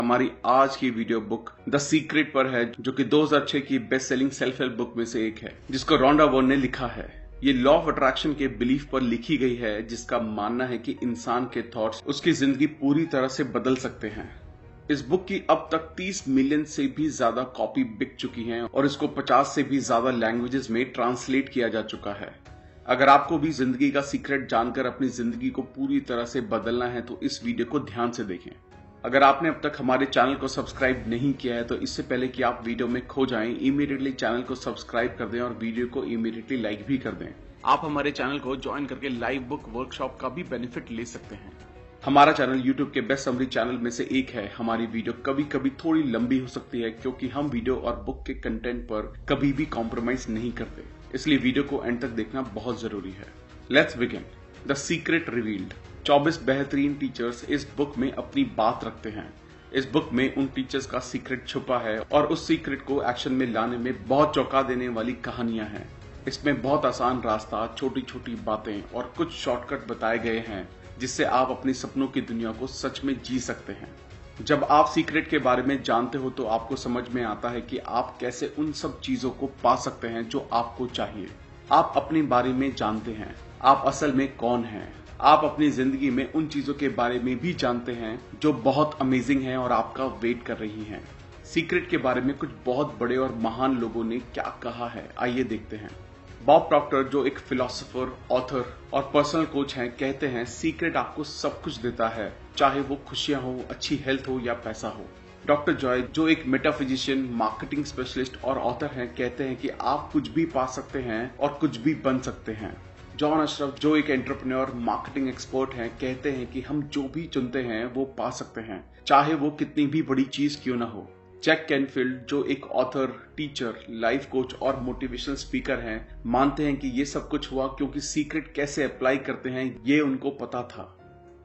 हमारी आज की वीडियो बुक द सीक्रेट पर है, जो कि 2006 की best selling self help book में से एक है, जिसको रोंडा बर्न ने लिखा है। ये लॉ ऑफ अट्रैक्शन के बिलीफ पर लिखी गई है, जिसका मानना है कि इंसान के थॉट्स उसकी जिंदगी पूरी तरह से बदल सकते हैं। इस बुक की अब तक 30 मिलियन से भी ज्यादा कॉपी बिक चुकी हैं और इसको 50 से भी ज्यादा लैंग्वेजेस में ट्रांसलेट किया जा चुका है। अगर आपको भी जिंदगी का सीक्रेट जानकर अपनी जिंदगी को पूरी तरह से बदलना है तो इस वीडियो को ध्यान से देखें। अगर आपने अब तक हमारे चैनल को सब्सक्राइब नहीं किया है तो इससे पहले कि आप वीडियो में खो जाएं, इमीडिएटली चैनल को सब्सक्राइब कर दें और वीडियो को इमीडिएटली लाइक भी कर दें। आप हमारे चैनल को ज्वाइन करके लाइव बुक वर्कशॉप का भी बेनिफिट ले सकते हैं। हमारा चैनल YouTube के बेस्ट समरी चैनल में से एक है। हमारी वीडियो कभी कभी थोड़ी लंबी हो सकती है क्योंकि हम वीडियो और बुक के कंटेंट पर कभी भी कॉम्प्रोमाइज नहीं करते, इसलिए वीडियो को एंड तक देखना बहुत जरूरी है। Let's begin. The secret revealed. 24 बेहतरीन टीचर्स इस बुक में अपनी बात रखते हैं। इस बुक में उन टीचर्स का सीक्रेट छुपा है और उस सीक्रेट को एक्शन में लाने में बहुत चौंका देने वाली कहानियां हैं। इसमें बहुत आसान रास्ता, छोटी छोटी बातें और कुछ शॉर्टकट बताए गए हैं, जिससे आप अपने सपनों की दुनिया को सच में जी सकते हैं। जब आप सीक्रेट के बारे में जानते हो तो आपको समझ में आता है कि आप कैसे उन सब चीजों को पा सकते हैं जो आपको चाहिए। आप अपने बारे में जानते हैं, आप असल में कौन हैं। आप अपनी जिंदगी में उन चीजों के बारे में भी जानते हैं जो बहुत अमेजिंग हैं और आपका वेट कर रही हैं। सीक्रेट के बारे में कुछ बहुत बड़े और महान लोगों ने क्या कहा है, आइए देखते हैं। बॉब प्रॉक्टर, जो एक फिलोसोफर, ऑथर और पर्सनल कोच हैं, कहते हैं सीक्रेट आपको सब कुछ देता है, चाहे वो खुशियां हो, अच्छी हेल्थ हो या पैसा हो। डॉक्टर जॉय, जो एक मेटाफिजिशियन, मार्केटिंग स्पेशलिस्ट और ऑथर हैं, कहते हैं कि आप कुछ भी पा सकते हैं और कुछ भी बन सकते हैं। जॉन अशरफ, जो एक एंटरप्रेन्योर, मार्केटिंग एक्सपर्ट हैं, कहते हैं कि हम जो भी चुनते हैं वो पा सकते हैं, चाहे वो कितनी भी बड़ी चीज क्यों ना हो। जैक कैनफील्ड, जो एक ऑथर, टीचर, लाइफ कोच और मोटिवेशनल स्पीकर हैं, मानते हैं कि ये सब कुछ हुआ क्योंकि सीक्रेट कैसे अप्लाई करते हैं ये उनको पता था।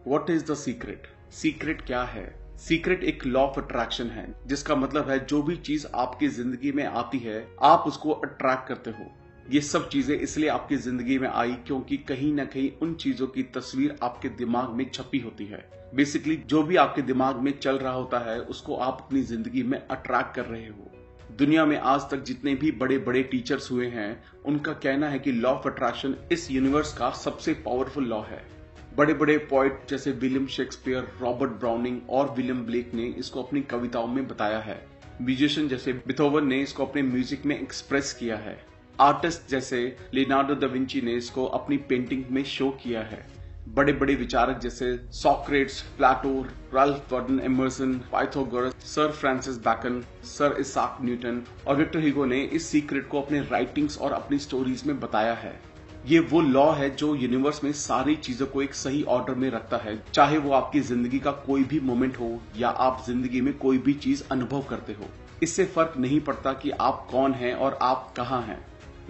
What is the secret? Secret क्या है? सीक्रेट एक लॉ ऑफ अट्रैक्शन है, जिसका मतलब है जो भी चीज आपकी जिंदगी में आती है आप उसको अट्रैक्ट करते हो। ये सब चीजें इसलिए आपकी जिंदगी में आई क्योंकि कहीं ना कहीं उन चीजों की तस्वीर आपके दिमाग में छपी होती है। बेसिकली जो भी आपके दिमाग में चल रहा होता है उसको आप अपनी जिंदगी में अट्रैक्ट कर रहे हो। दुनिया में आज तक जितने भी बड़े बड़े टीचर्स हुए हैं, उनका कहना है कि लॉ ऑफ अट्रैक्शन इस यूनिवर्स का सबसे पावरफुल लॉ है। बड़े बड़े पोएट जैसे विलियम शेक्सपियर, रॉबर्ट ब्राउनिंग और विलियम ब्लेक ने इसको अपनी कविताओं में बताया है। म्यूजिशियन जैसे बीथोवन ने इसको अपने म्यूजिक में एक्सप्रेस किया है। आर्टिस्ट जैसे लियोनार्डो दा विंची ने इसको अपनी पेंटिंग में शो किया है। बड़े बड़े विचारक जैसे Socrates, Plato, Ralph Waldo Emerson, Pythagoras, sir Francis Bacon, sir Isaac Newton और विक्टर ह्यूगो ने इस सीक्रेट को अपने राइटिंग्स और अपनी स्टोरीज में बताया है। ये वो लॉ है जो यूनिवर्स में सारी चीजों को एक सही ऑर्डर में रखता है, चाहे वो आपकी जिंदगी का कोई भी मोमेंट हो या आप जिंदगी में कोई भी चीज अनुभव करते हो। इससे फर्क नहीं पड़ता कि आप कौन हैं और आप कहाँ हैं।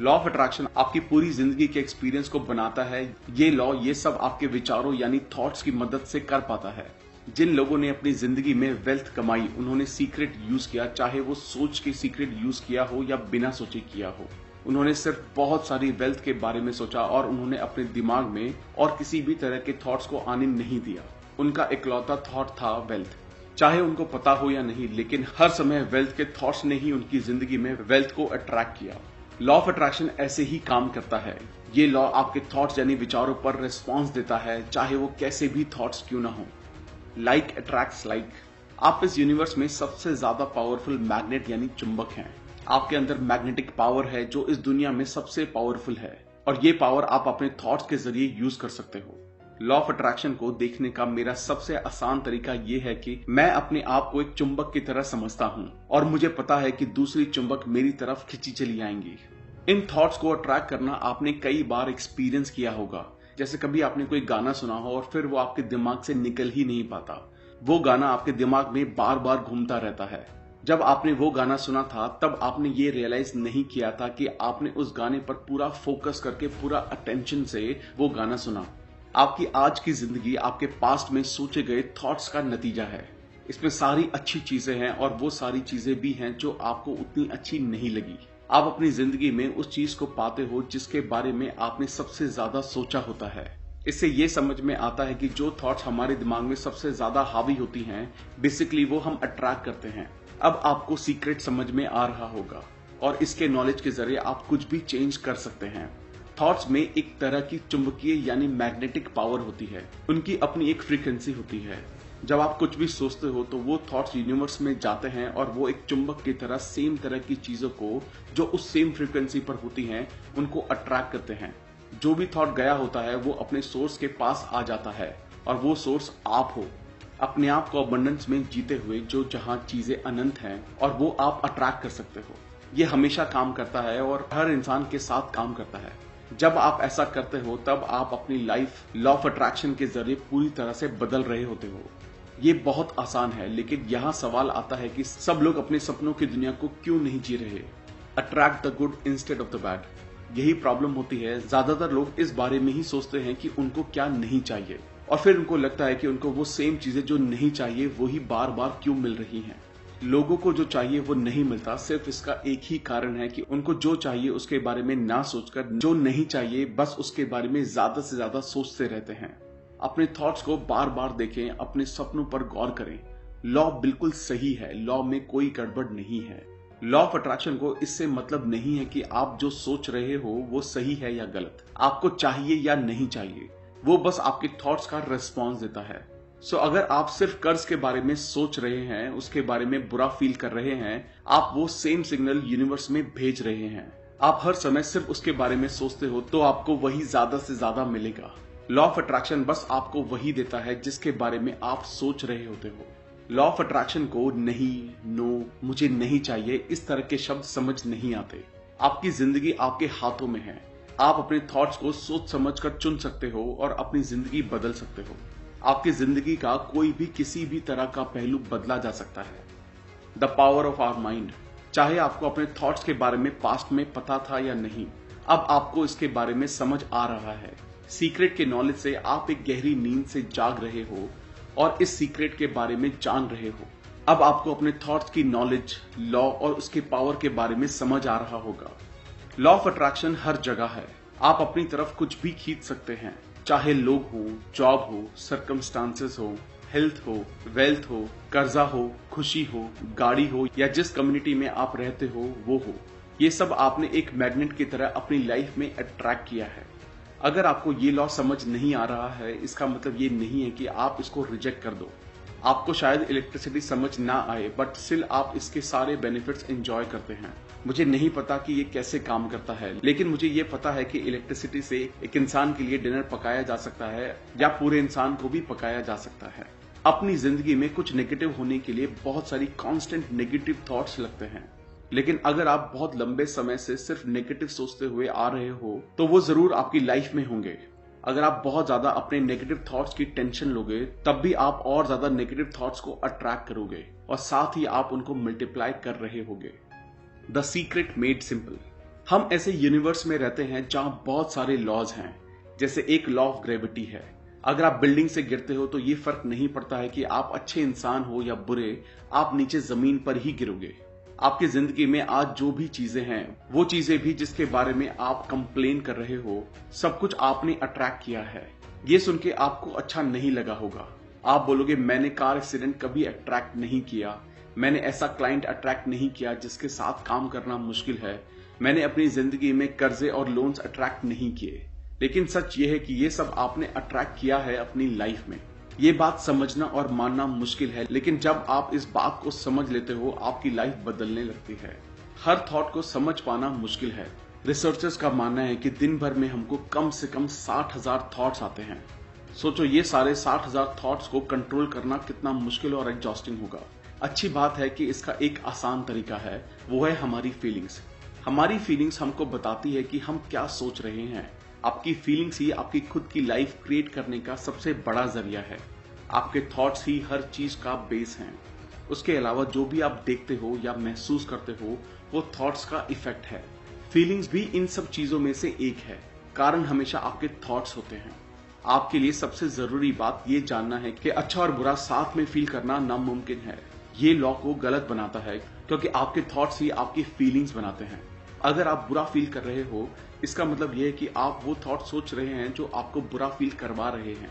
लॉ ऑफ अट्रैक्शन आपकी पूरी जिंदगी के एक्सपीरियंस को बनाता है। ये लॉ ये सब आपके विचारों यानी थॉट्स की मदद से कर पाता है। जिन लोगों ने अपनी जिंदगी में वेल्थ कमाई, उन्होंने सीक्रेट यूज किया, चाहे वो सोच के सीक्रेट यूज किया हो या बिना सोचे किया हो। उन्होंने सिर्फ बहुत सारी वेल्थ के बारे में सोचा और उन्होंने अपने दिमाग में और किसी भी तरह के थॉट्स को आने नहीं दिया। उनका इकलौता थॉट था वेल्थ। चाहे उनको पता हो या नहीं, लेकिन हर समय वेल्थ के थॉट्स ने ही उनकी जिंदगी में वेल्थ को अट्रैक्ट किया। लॉ ऑफ अट्रैक्शन ऐसे ही काम करता है। ये लॉ आपके थॉट्स यानी विचारों पर रिस्पॉन्स देता है, चाहे वो कैसे भी थॉट्स क्यों ना हो। Like attracts like. आप इस यूनिवर्स में सबसे ज्यादा पावरफुल मैग्नेट यानी चुंबक हैं। आपके अंदर मैग्नेटिक पावर है जो इस दुनिया में सबसे पावरफुल है और ये पावर आप अपने थॉट्स के जरिए यूज कर सकते हो। लॉ ऑफ अट्रैक्शन को देखने का मेरा सबसे आसान तरीका ये है कि मैं अपने आप को एक चुंबक की तरह समझता हूँ और मुझे पता है कि दूसरी चुंबक मेरी तरफ खिंची चली आएंगी। इन थॉट्स को अट्रैक्ट करना आपने कई बार एक्सपीरियंस किया होगा। जैसे कभी आपने कोई गाना सुना हो और फिर वो आपके दिमाग से निकल ही नहीं पाता। वो गाना आपके दिमाग में बार बार घूमता रहता है। जब आपने वो गाना सुना था तब आपने ये रियलाइज नहीं किया था कि आपने उस गाने पर पूरा फोकस करके, पूरा अटेंशन से वो गाना सुना। आपकी आज की जिंदगी आपके पास्ट में सोचे गए थॉट्स का नतीजा है। इसमें सारी अच्छी चीजें हैं और वो सारी चीजें भी हैं जो आपको उतनी अच्छी नहीं लगी। आप अपनी जिंदगी में उस चीज को पाते हो जिसके बारे में आपने सबसे ज्यादा सोचा होता है। इससे ये समझ में आता है कि जो थॉट्स हमारे दिमाग में सबसे ज्यादा हावी होती हैं, बेसिकली वो हम अट्रैक्ट करते हैं। अब आपको सीक्रेट समझ में आ रहा होगा और इसके नॉलेज के जरिए आप कुछ भी चेंज कर सकते हैं। थॉट्स में एक तरह की चुंबकीय यानी मैग्नेटिक पावर होती है। उनकी अपनी एक फ्रीक्वेंसी होती है। जब आप कुछ भी सोचते हो तो वो थॉट्स यूनिवर्स में जाते हैं और वो एक चुंबक की तरह सेम तरह की चीजों को जो उस सेम फ्रीक्वेंसी पर होती हैं उनको अट्रैक्ट करते हैं। जो भी थॉट गया होता है वो अपने सोर्स के पास आ जाता है और वो सोर्स आप हो। अपने आप को अबंडेंस में जीते हुए जो जहां चीजें अनंत हैं और वो आप अट्रैक्ट कर सकते हो। ये हमेशा काम करता है और हर इंसान के साथ काम करता है। जब आप ऐसा करते हो तब आप अपनी लाइफ लॉ ऑफ अट्रैक्शन के जरिए पूरी तरह से बदल रहे होते हो। ये बहुत आसान है, लेकिन यहाँ सवाल आता है कि सब लोग अपने सपनों की दुनिया को क्यों नहीं जी रहे। Attract the good instead of the bad. यही प्रॉब्लम होती है। ज्यादातर लोग इस बारे में ही सोचते हैं कि उनको क्या नहीं चाहिए और फिर उनको लगता है कि उनको वो सेम चीजें जो नहीं चाहिए वो ही बार बार क्यों मिल रही हैं। लोगों को जो चाहिए वो नहीं मिलता, सिर्फ इसका एक ही कारण है कि उनको जो चाहिए उसके बारे में ना सोचकर जो नहीं चाहिए बस उसके बारे में ज्यादा से ज्यादा सोचते रहते हैं। अपने थॉट्स को बार बार देखें, अपने सपनों पर गौर करें। लॉ बिल्कुल सही है, लॉ में कोई गड़बड़ नहीं है। लॉ ऑफ अट्रैक्शन को इससे मतलब नहीं है कि आप जो सोच रहे हो वो सही है या गलत, आपको चाहिए या नहीं चाहिए। वो बस आपके थॉट्स का रिस्पॉन्स देता है। सो अगर आप सिर्फ कर्ज के बारे में सोच रहे हैं, उसके बारे में बुरा फील कर रहे हैं, आप वो सेम सिग्नल यूनिवर्स में भेज रहे हैं। आप हर समय सिर्फ उसके बारे में सोचते हो तो आपको वही ज्यादा से ज्यादा मिलेगा। लॉ ऑफ अट्रैक्शन बस आपको वही देता है जिसके बारे में आप सोच रहे होते हो। लॉ ऑफ अट्रैक्शन को नहीं, नो, मुझे नहीं चाहिए इस तरह के शब्द समझ नहीं आते। आपकी जिंदगी आपके हाथों में है। आप अपने थॉट्स को सोच समझकर चुन सकते हो और अपनी जिंदगी बदल सकते हो। आपकी जिंदगी का कोई भी किसी भी तरह का पहलू बदला जा सकता है। The power of our mind. चाहे आपको अपने थॉट्स के बारे में पास्ट में पता था या नहीं, अब आपको इसके बारे में समझ आ रहा है। सीक्रेट के नॉलेज से आप एक गहरी नींद से जाग रहे हो और इस सीक्रेट के बारे में जान रहे हो। अब आपको अपने थॉट्स की नॉलेज, लॉ और उसके पावर के बारे में समझ आ रहा होगा। लॉ ऑफ अट्रैक्शन हर जगह है। आप अपनी तरफ कुछ भी खींच सकते हैं, चाहे लोग हो, जॉब हो, सर्कमस्टांसेस हो, हेल्थ हो, वेल्थ हो, कर्जा हो, खुशी हो, गाड़ी हो या जिस कम्युनिटी में आप रहते हो वो हो। ये सब आपने एक मैग्नेट की तरह अपनी लाइफ में अट्रैक्ट किया है। अगर आपको ये लॉ समझ नहीं आ रहा है, इसका मतलब ये नहीं है कि आप इसको रिजेक्ट कर दो। आपको शायद इलेक्ट्रिसिटी समझ ना आए, बट स्टिल आप इसके सारे बेनिफिट्स एंजॉय करते हैं। मुझे नहीं पता कि ये कैसे काम करता है, लेकिन मुझे ये पता है कि इलेक्ट्रिसिटी से एक इंसान के लिए डिनर पकाया जा सकता है या पूरे इंसान को भी पकाया जा सकता है। अपनी जिंदगी में कुछ नेगेटिव होने के लिए बहुत सारी कांस्टेंट नेगेटिव थॉट्स लगते हैं, लेकिन अगर आप बहुत लंबे समय से सिर्फ नेगेटिव सोचते हुए आ रहे हो तो वो जरूर आपकी लाइफ में होंगे। अगर आप बहुत ज्यादा अपने नेगेटिव थॉट्स की टेंशन लोगे तब भी आप और ज्यादा नेगेटिव थॉट्स को अट्रैक्ट करोगे और साथ ही आप उनको मल्टीप्लाई कर रहे होगे। The secret made simple. हम ऐसे यूनिवर्स में रहते हैं जहां बहुत सारे लॉज हैं। जैसे एक लॉ ऑफ ग्रेविटी है। अगर आप बिल्डिंग से गिरते हो तो ये फर्क नहीं पड़ता है कि आप अच्छे इंसान हो या बुरे, आप नीचे जमीन पर ही गिरोगे। आपकी जिंदगी में आज जो भी चीजें हैं, वो चीजें भी जिसके बारे में आप कंप्लेन कर रहे हो, सब कुछ आपने अट्रैक्ट किया है। ये सुन के आपको अच्छा नहीं लगा होगा। आप बोलोगे मैंने कार एक्सीडेंट कभी अट्रैक्ट नहीं किया, मैंने ऐसा क्लाइंट अट्रैक्ट नहीं किया जिसके साथ काम करना मुश्किल है, मैंने अपनी जिंदगी में कर्जे और लोन्स अट्रैक्ट नहीं किए। लेकिन सच ये है कि ये सब आपने अट्रैक्ट किया है अपनी लाइफ में। ये बात समझना और मानना मुश्किल है, लेकिन जब आप इस बात को समझ लेते हो आपकी लाइफ बदलने लगती है। हर थॉट को समझ पाना मुश्किल है। रिसर्चर्स का मानना है कि दिन भर में हमको कम से कम 60,000 थॉट्स आते हैं। सोचो ये सारे 60,000 थॉट्स को कंट्रोल करना कितना मुश्किल और एग्जॉस्टिंग होगा। अच्छी बात है कि इसका एक आसान तरीका है, वो है हमारी फीलिंग्स। हमारी फीलिंग्स हमको बताती है कि हम क्या सोच रहे हैं। आपकी फीलिंग्स ही आपकी खुद की लाइफ क्रिएट करने का सबसे बड़ा जरिया है। आपके थॉट्स ही हर चीज का बेस हैं। उसके अलावा जो भी आप देखते हो या महसूस करते हो वो थॉट्स का इफेक्ट है। फीलिंग्स भी इन सब चीजों में से एक है। कारण हमेशा आपके थॉट्स होते हैं। आपके लिए सबसे जरूरी बात ये जानना है कि अच्छा और बुरा साथ में फील करना नामुमकिन है। ये लॉ को गलत बनाता है क्योंकि आपके थॉट्स ही आपकी फीलिंग्स बनाते हैं। अगर आप बुरा फील कर रहे हो इसका मतलब यह है कि आप वो थॉट सोच रहे हैं जो आपको बुरा फील करवा रहे हैं।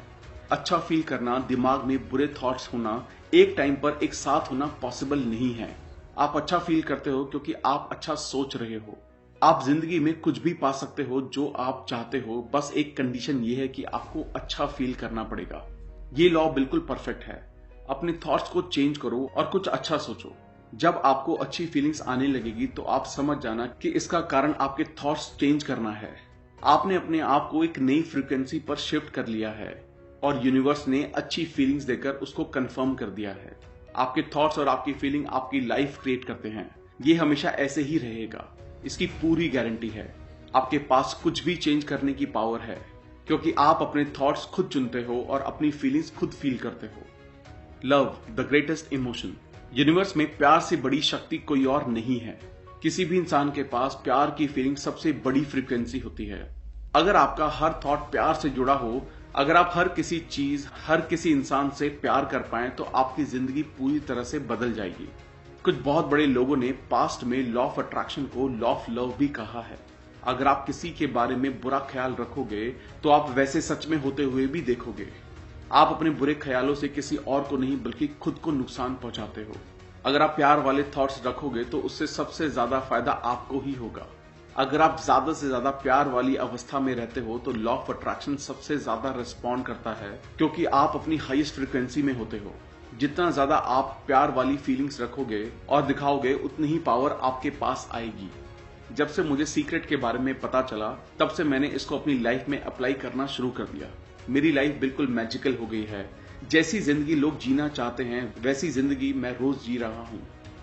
अच्छा फील करना, दिमाग में बुरे थॉट्स होना, एक टाइम पर एक साथ होना पॉसिबल नहीं है। आप अच्छा फील करते हो क्योंकि आप अच्छा सोच रहे हो। आप जिंदगी में कुछ भी पा सकते हो जो आप चाहते हो, बस एक कंडीशन ये है कि आपको अच्छा फील करना पड़ेगा। ये लॉ बिल्कुल परफेक्ट है। अपने थॉट्स को चेंज करो और कुछ अच्छा सोचो। जब आपको अच्छी फीलिंग्स आने लगेगी तो आप समझ जाना कि इसका कारण आपके थॉट्स चेंज करना है। आपने अपने आप को एक नई फ्रीक्वेंसी पर शिफ्ट कर लिया है और यूनिवर्स ने अच्छी फीलिंग्स देकर उसको कंफर्म कर दिया है। आपके थॉट्स और आपकी फीलिंग आपकी लाइफ क्रिएट करते हैं। ये हमेशा ऐसे ही रहेगा, इसकी पूरी गारंटी है। आपके पास कुछ भी चेंज करने की पावर है क्योंकि आप अपने थॉट्स खुद चुनते हो और अपनी फीलिंग्स खुद फील करते हो। Love, the greatest emotion. Universe में प्यार से बड़ी शक्ति कोई और नहीं है। किसी भी इंसान के पास प्यार की फीलिंग सबसे बड़ी फ्रीक्वेंसी होती है। अगर आपका हर थॉट प्यार से जुड़ा हो, अगर आप हर किसी चीज, हर किसी इंसान से प्यार कर पाएं तो आपकी जिंदगी पूरी तरह से बदल जाएगी। कुछ बहुत बड़े लोगों ने पास्ट में लॉ ऑफ अट्रैक्शन को लॉ ऑफ लव भी कहा है। अगर आप किसी के बारे में बुरा ख्याल रखोगे तो आप वैसे सच में होते हुए भी देखोगे। आप अपने बुरे ख्यालों से किसी और को नहीं बल्कि खुद को नुकसान पहुंचाते हो। अगर आप प्यार वाले थॉट्स रखोगे तो उससे सबसे ज्यादा फायदा आपको ही होगा। अगर आप ज्यादा से ज्यादा प्यार वाली अवस्था में रहते हो तो लॉ ऑफ अट्रैक्शन सबसे ज्यादा रिस्पॉन्ड करता है क्योंकि आप अपनी हाईएस्ट फ्रीक्वेंसी में होते हो। जितना ज्यादा आप प्यार वाली फीलिंग्स रखोगे और दिखाओगे उतनी ही पावर आपके पास आएगी। जब से मुझे सीक्रेट के बारे में पता चला तब से मैंने इसको अपनी लाइफ में अप्लाई करना शुरू कर दिया। मेरी लाइफ बिल्कुल मैजिकल हो गई है। जैसी जिंदगी लोग जीना चाहते हैं वैसी जिंदगी मैं रोज जी रहा हूँ।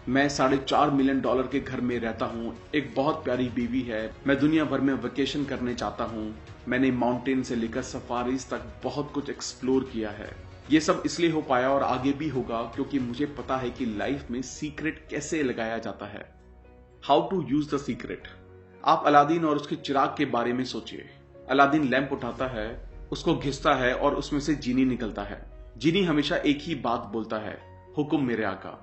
मैं $4.5 मिलियन के घर में रहता हूँ। एक बहुत प्यारी बीवी है। मैं दुनिया भर में वेकेशन करने चाहता हूँ। मैंने माउंटेन से लेकर सफारीज तक बहुत कुछ एक्सप्लोर किया है। ये सब इसलिए हो पाया और आगे भी होगा क्योंकि मुझे पता है कि लाइफ में सीक्रेट कैसे लगाया जाता है। How to use the secret. आप अलादीन और उसके चिराग के बारे में सोचिए। अलादीन लैंप उठाता है, उसको घिसता है और उसमें से जीनी निकलता है। जीनी हमेशा एक ही बात बोलता है, हुक्म मेरे आका।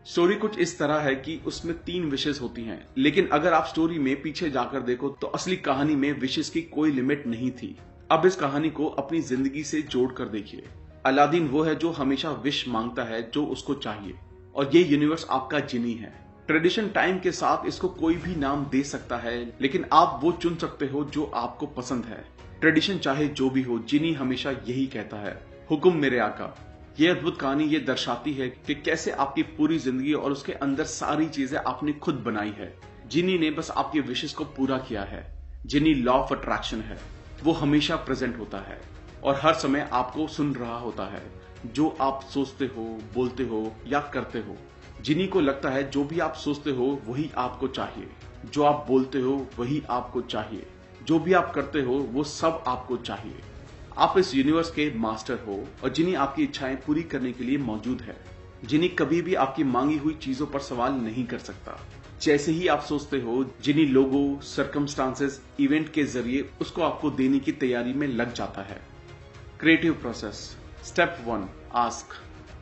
स्टोरी कुछ इस तरह है कि उसमें 3 विशेस होती हैं, लेकिन अगर आप स्टोरी में पीछे जाकर देखो तो असली कहानी में विशेस की कोई लिमिट नहीं थी। अब इस कहानी को अपनी जिंदगी से जोड़ कर देखिए। अलादीन वो है जो हमेशा विश मांगता है जो उसको चाहिए, और ये यूनिवर्स आपका जिनी है। ट्रेडिशन टाइम के साथ इसको कोई भी नाम दे सकता है, लेकिन आप वो चुन सकते हो जो आपको पसंद है। ट्रेडिशन चाहे जो भी हो, जिनी हमेशा यही कहता है, हुक्म मेरे आका। ये अद्भुत कहानी ये दर्शाती है कि कैसे आपकी पूरी जिंदगी और उसके अंदर सारी चीजें आपने खुद बनाई है। जिनी ने बस आपके विशेस को पूरा किया है। जिनी लॉ ऑफ अट्रैक्शन है। वो हमेशा प्रेजेंट होता है और हर समय आपको सुन रहा होता है, जो आप सोचते हो, बोलते हो या करते हो। जिनी को लगता है जो भी आप सोचते हो वही आपको चाहिए, जो आप बोलते हो वही आपको चाहिए, जो भी आप करते हो वो सब आपको चाहिए। आप इस यूनिवर्स के मास्टर हो और जिनी आपकी इच्छाएं पूरी करने के लिए मौजूद है। जिनी कभी भी आपकी मांगी हुई चीजों पर सवाल नहीं कर सकता। जैसे ही आप सोचते हो, जिनी लोगों, सर्कमस्टांसेस, इवेंट के जरिए उसको आपको देने की तैयारी में लग जाता है। Creative process. Step 1, ask.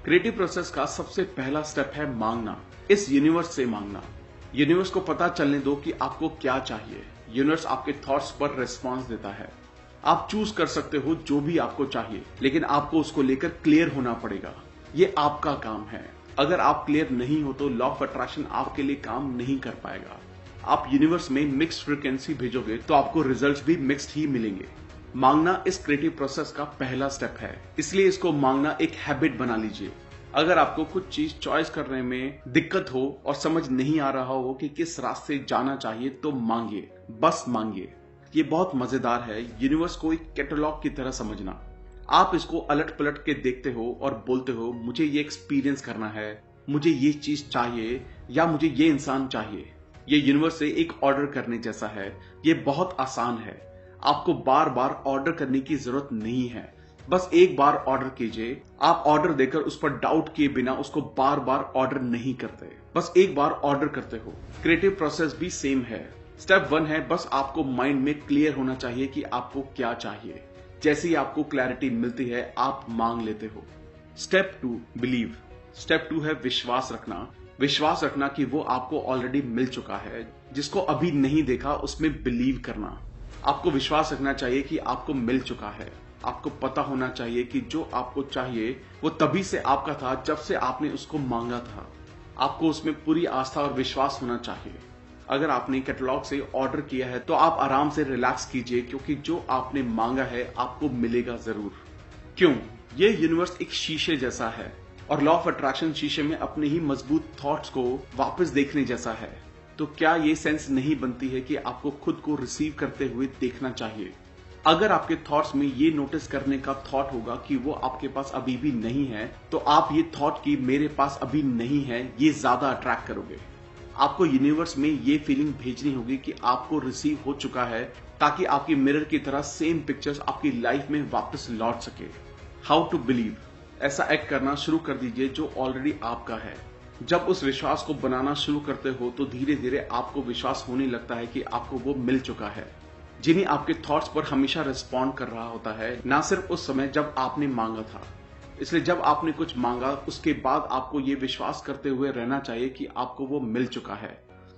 Creative process का सबसे पहला स्टेप है मांगना। इस यूनिवर्स से मांगना। यूनिवर्स को पता चलने दो कि आपको क्या चाहिए। यूनिवर्स आपके थॉट्स पर रिस्पॉन्स देता है। आप चूज कर सकते हो जो भी आपको चाहिए, लेकिन आपको उसको लेकर क्लियर होना पड़ेगा। ये आपका काम है। अगर आप क्लियर नहीं हो तो लॉ ऑफ अट्रैक्शन आपके लिए काम नहीं कर पाएगा। आप यूनिवर्स में मिक्स्ड फ्रीक्वेंसी भेजोगे तो आपको रिजल्ट्स भी मिक्स्ड ही मिलेंगे। मांगना इस क्रिएटिव प्रोसेस का पहला स्टेप है, इसलिए इसको मांगना एक हैबिट बना लीजिए। अगर आपको कुछ चीज चॉइस करने में दिक्कत हो और समझ नहीं आ रहा हो कि किस रास्ते जाना चाहिए तो मांगिए, बस मांगिए। ये बहुत मजेदार है यूनिवर्स को एक कैटलॉग की तरह समझना। आप इसको अलट पलट के देखते हो और बोलते हो, मुझे ये एक्सपीरियंस करना है, मुझे ये चीज चाहिए या मुझे ये इंसान चाहिए। ये यूनिवर्स से एक ऑर्डर करने जैसा है। ये बहुत आसान है। आपको बार बार ऑर्डर करने की जरूरत नहीं है। बस एक बार ऑर्डर कीजिए। आप ऑर्डर देकर उस पर डाउट किए बिना उसको बार बार ऑर्डर नहीं करते, बस एक बार ऑर्डर करते हो। क्रिएटिव प्रोसेस भी सेम है। स्टेप 1 है, बस आपको माइंड में क्लियर होना चाहिए कि आपको क्या चाहिए। जैसे ही आपको क्लैरिटी मिलती है आप मांग लेते हो। Step 2, believe. स्टेप 2 है विश्वास रखना। विश्वास रखना कि वो आपको ऑलरेडी मिल चुका है। जिसको अभी नहीं देखा उसमें बिलीव करना। आपको विश्वास रखना चाहिए कि आपको मिल चुका है। आपको पता होना चाहिए कि जो आपको चाहिए वो तभी से आपका था जब से आपने उसको मांगा था। आपको उसमें पूरी आस्था और विश्वास होना चाहिए। अगर आपने कैटलॉग से ऑर्डर किया है तो आप आराम से रिलैक्स कीजिए, क्योंकि जो आपने मांगा है आपको मिलेगा जरूर। क्यों? ये यूनिवर्स एक शीशे जैसा है और लॉ ऑफ अट्रैक्शन शीशे में अपने ही मजबूत थॉट्स को वापस देखने जैसा है। तो क्या ये सेंस नहीं बनती है कि आपको खुद को रिसीव करते हुए देखना चाहिए? अगर आपके थॉट्स में ये नोटिस करने का थॉट होगा कि वो आपके पास अभी भी नहीं है, तो आप ये थॉट कि मेरे पास अभी नहीं है ये ज्यादा अट्रैक्ट करोगे। आपको यूनिवर्स में ये फीलिंग भेजनी होगी कि आपको रिसीव हो चुका है, ताकि आपकी मिरर की तरह सेम पिक्चर्स आपकी लाइफ में वापस लौट सके। How to believe? ऐसा एक्ट करना शुरू कर दीजिए जो ऑलरेडी आपका है। जब उस विश्वास को बनाना शुरू करते हो तो धीरे धीरे आपको विश्वास होने लगता है कि आपको वो मिल चुका है। जिन्हें आपके थॉट्स पर हमेशा रिस्पॉन्ड कर रहा होता है, ना सिर्फ उस समय जब आपने मांगा था। इसलिए जब आपने कुछ मांगा उसके बाद आपको ये विश्वास करते हुए रहना चाहिए कि आपको वो मिल चुका है।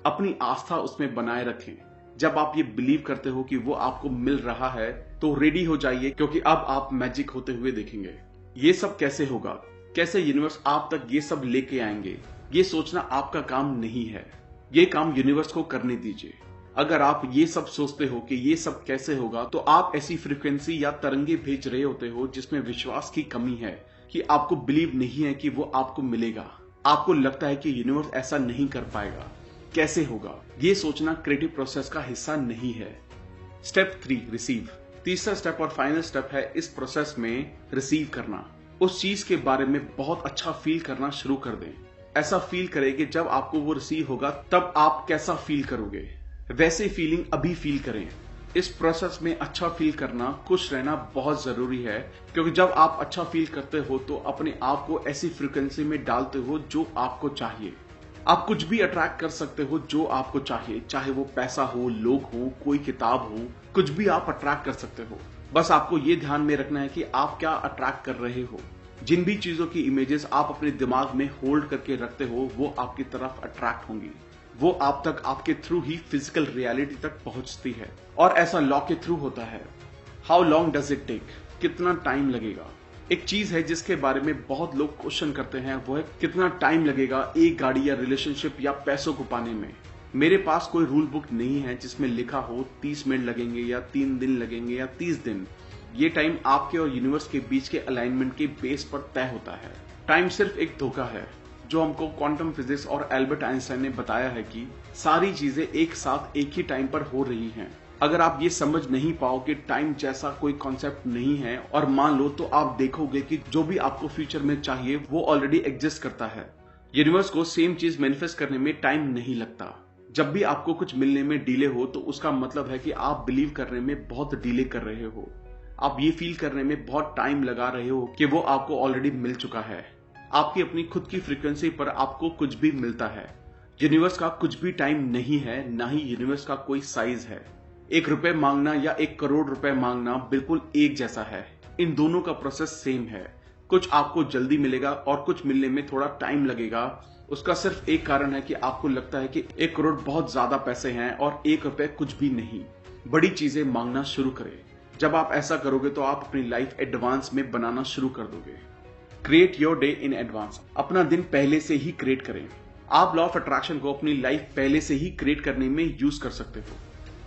अपनी आस्था उसमें बनाए रखें। जब आप ये बिलीव करते हो कि वो आपको मिल रहा है तो रेडी हो जाइए, क्योंकि अब आप मैजिक होते हुए देखेंगे। ये सब कैसे होगा? कैसे यूनिवर्स आप तक ये सब लेके आएंगे? ये सोचना आपका काम नहीं है। ये काम यूनिवर्स को करने दीजिए। अगर आप ये सब सोचते हो कि ये सब कैसे होगा, तो आप ऐसी फ्रीक्वेंसी या तरंगे भेज रहे होते हो जिसमें विश्वास की कमी है, कि आपको बिलीव नहीं है कि वो आपको मिलेगा। आपको लगता है कि यूनिवर्स ऐसा नहीं कर पाएगा। कैसे होगा? ये सोचना क्रिएटिव प्रोसेस का हिस्सा नहीं है। Step 3, receive. तीसरा स्टेप और फाइनल स्टेप है इस प्रोसेस में रिसीव करना। उस चीज के बारे में बहुत अच्छा फील करना शुरू कर दें। ऐसा फील करें कि जब आपको वो रिसीव होगा तब आप कैसा फील करोगे, वैसे फीलिंग अभी फील करें। इस प्रोसेस में अच्छा फील करना, खुश रहना बहुत जरूरी है, क्योंकि जब आप अच्छा फील करते हो तो अपने आप को ऐसी फ्रीक्वेंसी में डालते हो जो आपको चाहिए। आप कुछ भी अट्रैक्ट कर सकते हो जो आपको चाहिए, चाहे वो पैसा हो, लोग हो, कोई किताब हो, कुछ भी आप अट्रैक्ट कर सकते हो। बस आपको ये ध्यान में रखना है कि आप क्या अट्रैक्ट कर रहे हो। जिन भी चीजों की इमेजेस आप अपने दिमाग में होल्ड करके रखते हो वो आपकी तरफ अट्रैक्ट होंगी। वो आप तक आपके थ्रू ही फिजिकल रियलिटी तक पहुंचती है, और ऐसा लॉ के थ्रू होता है। How long does it take? कितना टाइम लगेगा? एक चीज है जिसके बारे में बहुत लोग क्वेश्चन करते हैं, वो है कितना टाइम लगेगा एक गाड़ी या रिलेशनशिप या पैसों को पाने में। मेरे पास कोई रूल बुक नहीं है जिसमें लिखा हो 30 मिनट लगेंगे या 3 दिन लगेंगे या 30 दिन। ये टाइम आपके और यूनिवर्स के बीच के अलाइनमेंट के बेस पर तय होता है। टाइम सिर्फ एक धोखा है जो हमको क्वांटम फिजिक्स और एल्बर्ट आइंस्टाइन ने बताया है कि सारी चीजें एक साथ एक ही टाइम पर हो रही हैं। अगर आप ये समझ नहीं पाओ कि टाइम जैसा कोई कॉन्सेप्ट नहीं है और मान लो, तो आप देखोगे कि जो भी आपको फ्यूचर में चाहिए वो ऑलरेडी एग्जिस्ट करता है। यूनिवर्स को सेम चीज मैनिफेस्ट करने में टाइम नहीं लगता। जब भी आपको कुछ मिलने में डिले हो तो उसका मतलब है कि आप बिलीव करने में बहुत डिले कर रहे हो। आप ये फील करने में बहुत टाइम लगा रहे हो कि वो आपको ऑलरेडी मिल चुका है। आपकी अपनी खुद की फ्रीक्वेंसी पर आपको कुछ भी मिलता है। यूनिवर्स का कुछ भी टाइम नहीं है, ना ही यूनिवर्स का कोई साइज है। 1 रुपए मांगना या 1 करोड़ रुपए मांगना बिल्कुल एक जैसा है। इन दोनों का प्रोसेस सेम है। कुछ आपको जल्दी मिलेगा और कुछ मिलने में थोड़ा टाइम लगेगा। उसका सिर्फ एक कारण है कि आपको लगता है कि 1 करोड़ बहुत ज्यादा पैसे हैं और 1 रुपए कुछ भी नहीं। बड़ी चीजें मांगना शुरू करें। जब आप ऐसा करोगे तो आप अपनी लाइफ एडवांस में बनाना शुरू कर दोगे। Create your day in advance. अपना दिन पहले से ही क्रिएट करें। आप लॉ ऑफ अट्रैक्शन को अपनी लाइफ पहले से ही क्रिएट करने में यूज कर सकते हो।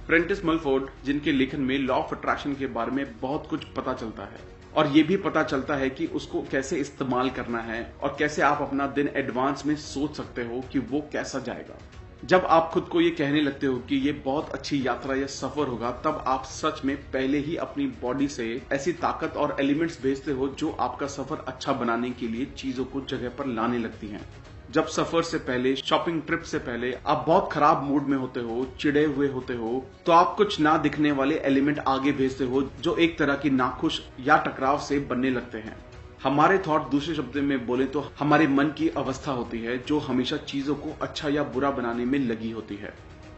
प्रेंटिस मलफोर्ड, जिनके लेखन में लॉ ऑफ अट्रैक्शन के बारे में बहुत कुछ पता चलता है और ये भी पता चलता है कि उसको कैसे इस्तेमाल करना है और कैसे आप अपना दिन एडवांस में सोच सकते हो कि वो कैसा जाएगा। जब आप खुद को ये कहने लगते हो कि ये बहुत अच्छी यात्रा या सफर होगा, तब आप सच में पहले ही अपनी बॉडी से ऐसी ताकत और एलिमेंट्स भेजते हो जो आपका सफर अच्छा बनाने के लिए चीजों को जगह पर लाने लगती हैं। जब सफर से पहले, शॉपिंग ट्रिप से पहले आप बहुत खराब मूड में होते हो, चिड़े हुए होते हो, तो आप कुछ ना दिखने वाले एलिमेंट आगे भेजते हो जो एक तरह की नाखुश या टकराव से बनने लगते हैं। हमारे थॉट, दूसरे शब्दों में बोले तो हमारे मन की अवस्था होती है जो हमेशा चीजों को अच्छा या बुरा बनाने में लगी होती है।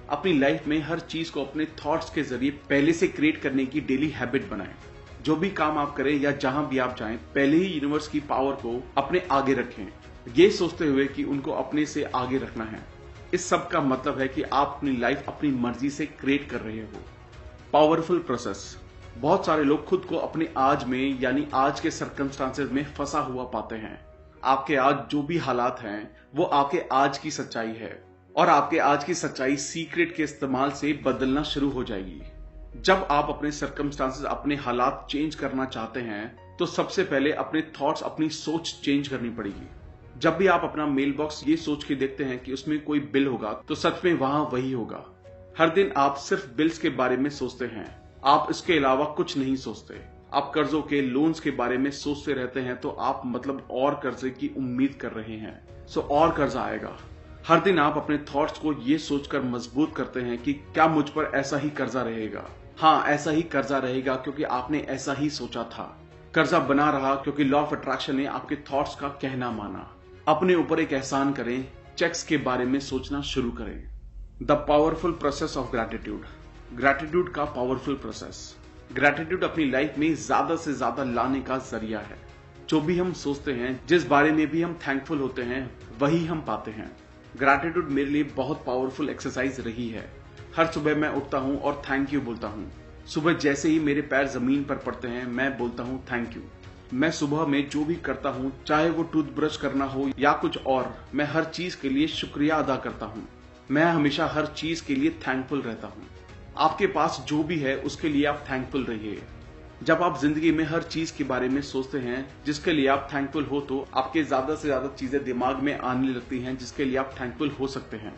अपनी लाइफ में हर चीज को अपने थॉट्स के जरिए पहले से क्रिएट करने की डेली हैबिट बनाएं। जो भी काम आप करें या जहां भी आप जाएं, पहले ही यूनिवर्स की पावर को अपने आगे रखें, ये सोचते हुए कि उनको अपने से आगे रखना है। इस सब का मतलब है कि आप अपनी लाइफ अपनी मर्जी से क्रिएट कर रहे हो। Powerful process. बहुत सारे लोग खुद को अपने आज में यानी आज के सर्कमस्टांसेस में फंसा हुआ पाते हैं। आपके आज जो भी हालात हैं वो आपके आज की सच्चाई है और आपके आज की सच्चाई सीक्रेट के इस्तेमाल से बदलना शुरू हो जाएगी। जब आप अपने सर्कमस्टांसेस, अपने हालात चेंज करना चाहते हैं तो सबसे पहले अपने थॉट्स, अपनी सोच चेंज करनी पड़ेगी। जब भी आप अपना मेल बॉक्स ये सोच के देखते हैं कि उसमें कोई बिल होगा तो सच में वहां वही होगा। हर दिन आप सिर्फ बिल्स के बारे में सोचते हैं, आप इसके अलावा कुछ नहीं सोचते। आप कर्जों के, लोन्स के बारे में सोचते रहते हैं तो आप मतलब और कर्जे की उम्मीद कर रहे हैं, सो और कर्जा आएगा। हर दिन आप अपने थॉट्स को ये सोचकर मजबूत करते हैं कि क्या मुझ पर ऐसा ही कर्जा रहेगा। हाँ, ऐसा ही कर्जा रहेगा क्योंकि आपने ऐसा ही सोचा था। कर्जा बना रहा क्योंकि लॉ ऑफ अट्रैक्शन ने आपके थॉट्स का कहना माना। अपने ऊपर एक एहसान करें, चेक्स के बारे में सोचना शुरू करें। The powerful process of gratitude. Gratitude का पावरफुल प्रोसेस। ग्रैटिट्यूड अपनी लाइफ में ज्यादा से ज्यादा लाने का जरिया है। जो भी हम सोचते हैं, जिस बारे में भी हम थैंकफुल होते हैं, वही हम पाते हैं। ग्रैटिट्यूड मेरे लिए बहुत पावरफुल एक्सरसाइज रही है। हर सुबह मैं उठता हूं और थैंक यू बोलता हूं। सुबह जैसे ही मेरे पैर जमीन पर पड़ते हैं मैं बोलता हूं थैंक यू। मैं सुबह में जो भी करता हूं, चाहे वो टूथब्रश करना हो या कुछ और, मैं हर चीज के लिए शुक्रिया अदा करता हूं। मैं हमेशा हर चीज के लिए थैंकफुल रहता हूं। आपके पास जो भी है उसके लिए आप थैंकफुल रहिए। जब आप जिंदगी में हर चीज के बारे में सोचते हैं जिसके लिए आप थैंकफुल हो तो आपके ज्यादा से ज्यादा चीजें दिमाग में आने लगती हैं जिसके लिए आप थैंकफुल हो सकते हैं।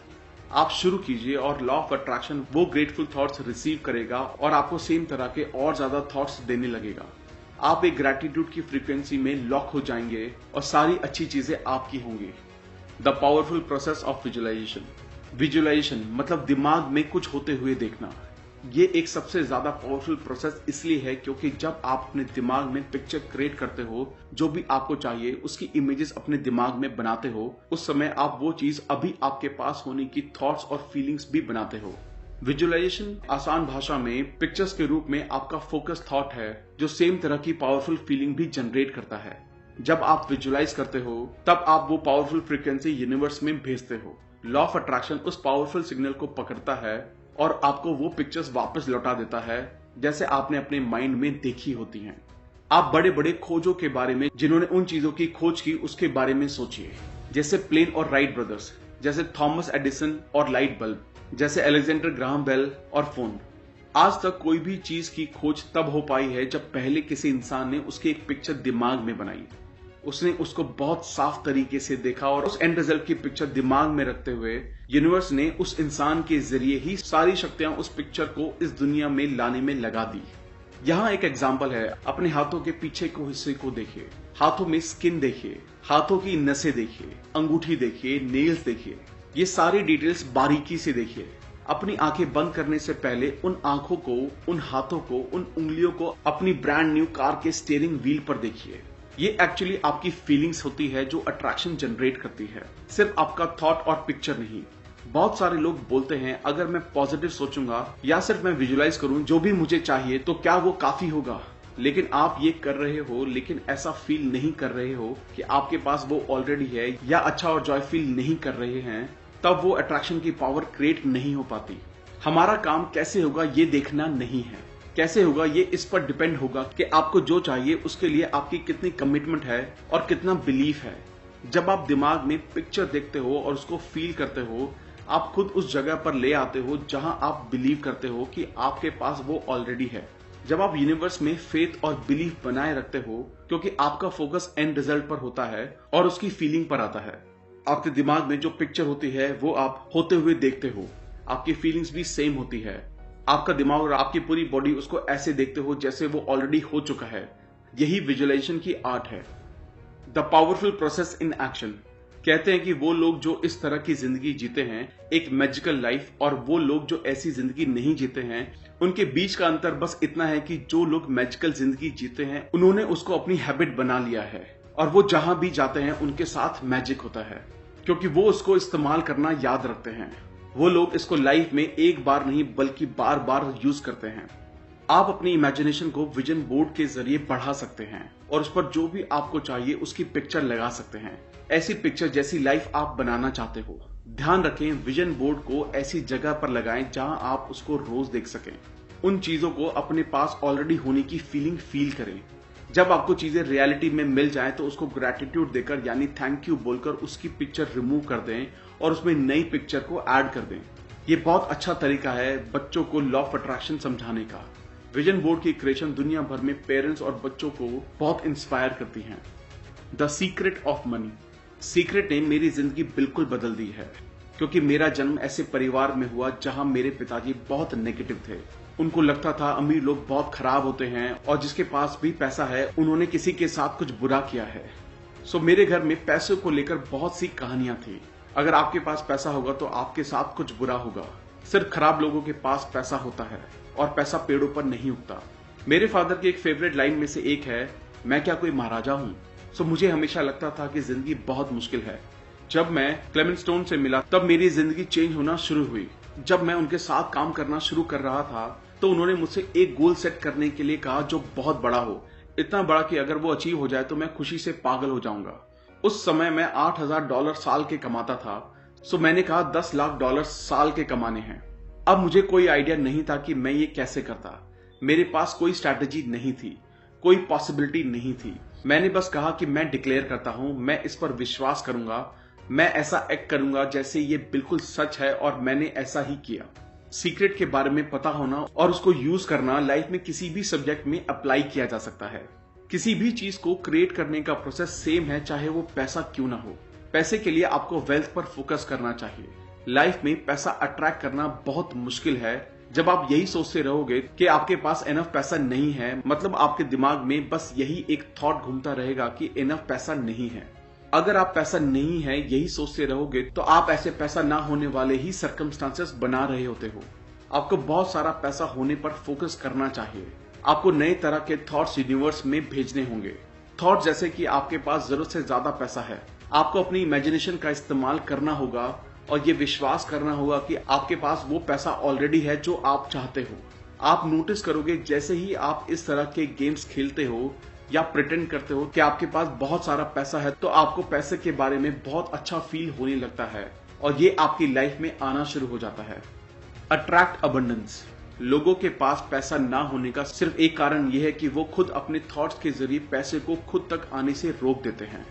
आप शुरू कीजिए और लॉ ऑफ अट्रैक्शन वो ग्रेटफुल थॉट्स रिसीव करेगा और आपको सेम तरह के और ज्यादा थॉट्स देने लगेगा। आप एक ग्रैटिट्यूड की फ्रीक्वेंसी में लॉक हो जाएंगे और सारी अच्छी चीजें आपकी होंगी। The powerful process of visualisation. Visualisation मतलब दिमाग में कुछ होते हुए देखना। ये एक सबसे ज्यादा पावरफुल प्रोसेस इसलिए है क्योंकि जब आप अपने दिमाग में पिक्चर क्रिएट करते हो, जो भी आपको चाहिए उसकी इमेजेस अपने दिमाग में बनाते हो, उस समय आप वो चीज अभी आपके पास होने की थॉट्स और फीलिंग्स भी बनाते हो। विजुअलाइजेशन आसान भाषा में पिक्चर्स के रूप में आपका फोकस थॉट है जो सेम तरह की पावरफुल फीलिंग भी जनरेट करता है। जब आप विजुअलाइज करते हो तब आप वो पावरफुल फ्रीक्वेंसी यूनिवर्स में भेजते हो। लॉ ऑफ अट्रैक्शन उस पावरफुल सिग्नल को पकड़ता है और आपको वो पिक्चर्स वापस लौटा देता है जैसे आपने अपने माइंड में देखी होती हैं। आप बड़े बड़े खोजों के बारे में, जिन्होंने उन चीजों की खोज की, उसके बारे में सोचिए। जैसे प्लेन और राइट ब्रदर्स, जैसे थॉमस एडिसन और लाइट बल्ब, जैसे अलेक्जेंडर ग्राहम बेल और फोन। आज तक कोई भी चीज की खोज तब हो पाई है जब पहले किसी इंसान ने उसकी एक पिक्चर दिमाग में बनाई। उसने उसको बहुत साफ तरीके से देखा और उस एंड रिजल्ट की पिक्चर दिमाग में रखते हुए यूनिवर्स ने उस इंसान के जरिए ही सारी शक्तियां उस पिक्चर को इस दुनिया में लाने में लगा दी। यहाँ एक एग्जाम्पल है, अपने हाथों के पीछे को हिस्से को देखिए। हाथों में स्किन देखिए, हाथों की नसें देखिए, अंगूठी देखिए, नेल्स देखिए। ये सारी डिटेल्स बारीकी से देखिए। अपनी आंखें बंद करने से पहले उन आंखों को, उन हाथों को, उन उंगलियों को अपनी ब्रांड न्यू कार के स्टीयरिंग व्हील पर देखिए। ये एक्चुअली आपकी फीलिंग्स होती है जो अट्रैक्शन जनरेट करती है, सिर्फ आपका थॉट और पिक्चर नहीं। बहुत सारे लोग बोलते हैं अगर मैं पॉजिटिव सोचूंगा या सिर्फ मैं विजुअलाइज करूं जो भी मुझे चाहिए तो क्या वो काफी होगा। लेकिन आप ये कर रहे हो लेकिन ऐसा फील नहीं कर रहे हो कि आपके पास वो ऑलरेडी है, या अच्छा और जॉय फील नहीं कर रहे हैं, तब वो अट्रैक्शन की पावर क्रिएट नहीं हो पाती। हमारा काम कैसे होगा ये देखना नहीं है, कैसे होगा ये इस पर डिपेंड होगा कि आपको जो चाहिए उसके लिए आपकी कितनी कमिटमेंट है और कितना बिलीफ है। जब आप दिमाग में पिक्चर देखते हो और उसको फील करते हो, आप खुद उस जगह पर ले आते हो जहां आप बिलीव करते हो कि आपके पास वो ऑलरेडी है। जब आप यूनिवर्स में फेथ और बिलीफ बनाए रखते हो, क्योंकि आपका फोकस एंड रिजल्ट पर होता है और उसकी फीलिंग पर आता है। आपके दिमाग में जो पिक्चर होती है वो आप होते हुए देखते हो, आपकी फीलिंग्स भी सेम होती है। आपका दिमाग और आपकी पूरी बॉडी उसको ऐसे देखते हो जैसे वो ऑलरेडी हो चुका है। यही विजुअलाइजेशन की आर्ट है। The powerful process in action. कहते हैं कि वो लोग जो इस तरह की जिंदगी जीते हैं एक मैजिकल लाइफ, और वो लोग जो ऐसी जिंदगी नहीं जीते हैं उनके बीच का अंतर बस इतना है कि जो लोग मैजिकल जिंदगी जीते हैं उन्होंने उसको अपनी हैबिट बना लिया है और वो जहां भी जाते हैं उनके साथ मैजिक होता है, क्योंकि वो उसको इस्तेमाल करना याद रखते हैं। वो लोग इसको लाइफ में एक बार नहीं बल्कि बार बार यूज करते हैं। आप अपनी इमेजिनेशन को विजन बोर्ड के जरिए बढ़ा सकते हैं और उस पर जो भी आपको चाहिए उसकी पिक्चर लगा सकते हैं। ऐसी पिक्चर जैसी लाइफ आप बनाना चाहते हो। ध्यान रखें, विजन बोर्ड को ऐसी जगह पर लगाएं जहां आप उसको रोज देख सकें। उन चीजों को अपने पास ऑलरेडी होने की फीलिंग फील करें। जब आपको चीजें रियलिटी में मिल जाएं तो उसको ग्रेटिट्यूड देकर यानी थैंक यू बोलकर उसकी पिक्चर रिमूव कर दें और उसमें नई पिक्चर को ऐड कर दें। ये बहुत अच्छा तरीका है बच्चों को लॉ ऑफ अट्रैक्शन समझाने का। विजन बोर्ड की क्रिएशन दुनिया भर में पेरेंट्स और बच्चों को बहुत इंस्पायर करती हैं। The secret of money. Secret ने मेरी जिंदगी बिल्कुल बदल दी है, क्योंकि मेरा जन्म ऐसे परिवार में हुआ जहां मेरे पिताजी बहुत नेगेटिव थे। उनको लगता था अमीर लोग बहुत खराब होते हैं और जिसके पास भी पैसा है उन्होंने किसी के साथ कुछ बुरा किया है। सो मेरे घर में पैसे को लेकर बहुत सी कहानियां थी। अगर आपके पास पैसा होगा तो आपके साथ कुछ बुरा होगा। सिर्फ खराब लोगों के पास पैसा होता है और पैसा पेड़ों पर नहीं उगता। मेरे फादर की एक फेवरेट लाइन में से एक है, मैं क्या कोई महाराजा हूं। सो मुझे हमेशा लगता था कि जिंदगी बहुत मुश्किल है। जब मैं क्लेमेंट स्टोन से मिला तब मेरी जिंदगी चेंज होना शुरू हुई। जब मैं उनके साथ काम करना शुरू कर रहा था तो उन्होंने मुझसे एक गोल सेट करने के लिए कहा जो बहुत बड़ा हो, इतना बड़ा कि अगर वो अचीव हो जाए तो मैं खुशी से पागल हो जाऊंगा। उस समय मैं $8,000 साल के कमाता था। सो मैंने कहा $10 लाख साल के कमाने हैं। अब मुझे कोई आइडिया नहीं था कि मैं ये कैसे करता। मेरे पास कोई स्ट्रैटेजी नहीं थी, कोई पॉसिबिलिटी नहीं थी। मैंने बस कहा कि मैं डिक्लेयर करता हूं, मैं इस पर विश्वास करूंगा, मैं ऐसा एक्ट करूंगा जैसे ये बिल्कुल सच है, और मैंने ऐसा ही किया। सीक्रेट के बारे में पता होना और उसको यूज करना लाइफ में किसी भी सब्जेक्ट में अप्लाई किया जा सकता है। किसी भी चीज को क्रिएट करने का प्रोसेस सेम है, चाहे वो पैसा क्यों ना हो। पैसे के लिए आपको वेल्थ पर फोकस करना चाहिए। लाइफ में पैसा अट्रैक्ट करना बहुत मुश्किल है। जब आप यही सोचते रहोगे कि आपके पास इनफ पैसा नहीं है, मतलब आपके दिमाग में बस यही एक थॉट घूमता रहेगा कि इनफ पैसा नहीं है। अगर आप पैसा नहीं है यही सोचते रहोगे तो आप ऐसे पैसा ना होने वाले ही सर्कमस्टांसेस बना रहे होते हो। आपको बहुत सारा पैसा होने पर फोकस करना चाहिए। आपको नए तरह के थॉट्स यूनिवर्स में भेजने होंगे। थॉट जैसे कि आपके पास जरूरत से ज्यादा पैसा है। आपको अपनी इमेजिनेशन का इस्तेमाल करना होगा और ये विश्वास करना होगा कि आपके पास वो पैसा ऑलरेडी है जो आप चाहते हो। आप नोटिस करोगे जैसे ही आप इस तरह के गेम्स खेलते हो या प्रिटेंड करते हो कि आपके पास बहुत सारा पैसा है, तो आपको पैसे के बारे में बहुत अच्छा फील होने लगता है और ये आपकी लाइफ में आना शुरू हो जाता है। Attract abundance. लोगों के पास पैसा ना होने का सिर्फ एक कारण यह है कि वो खुद अपने थॉट्स के जरिए पैसे को खुद तक आने से रोक देते हैं।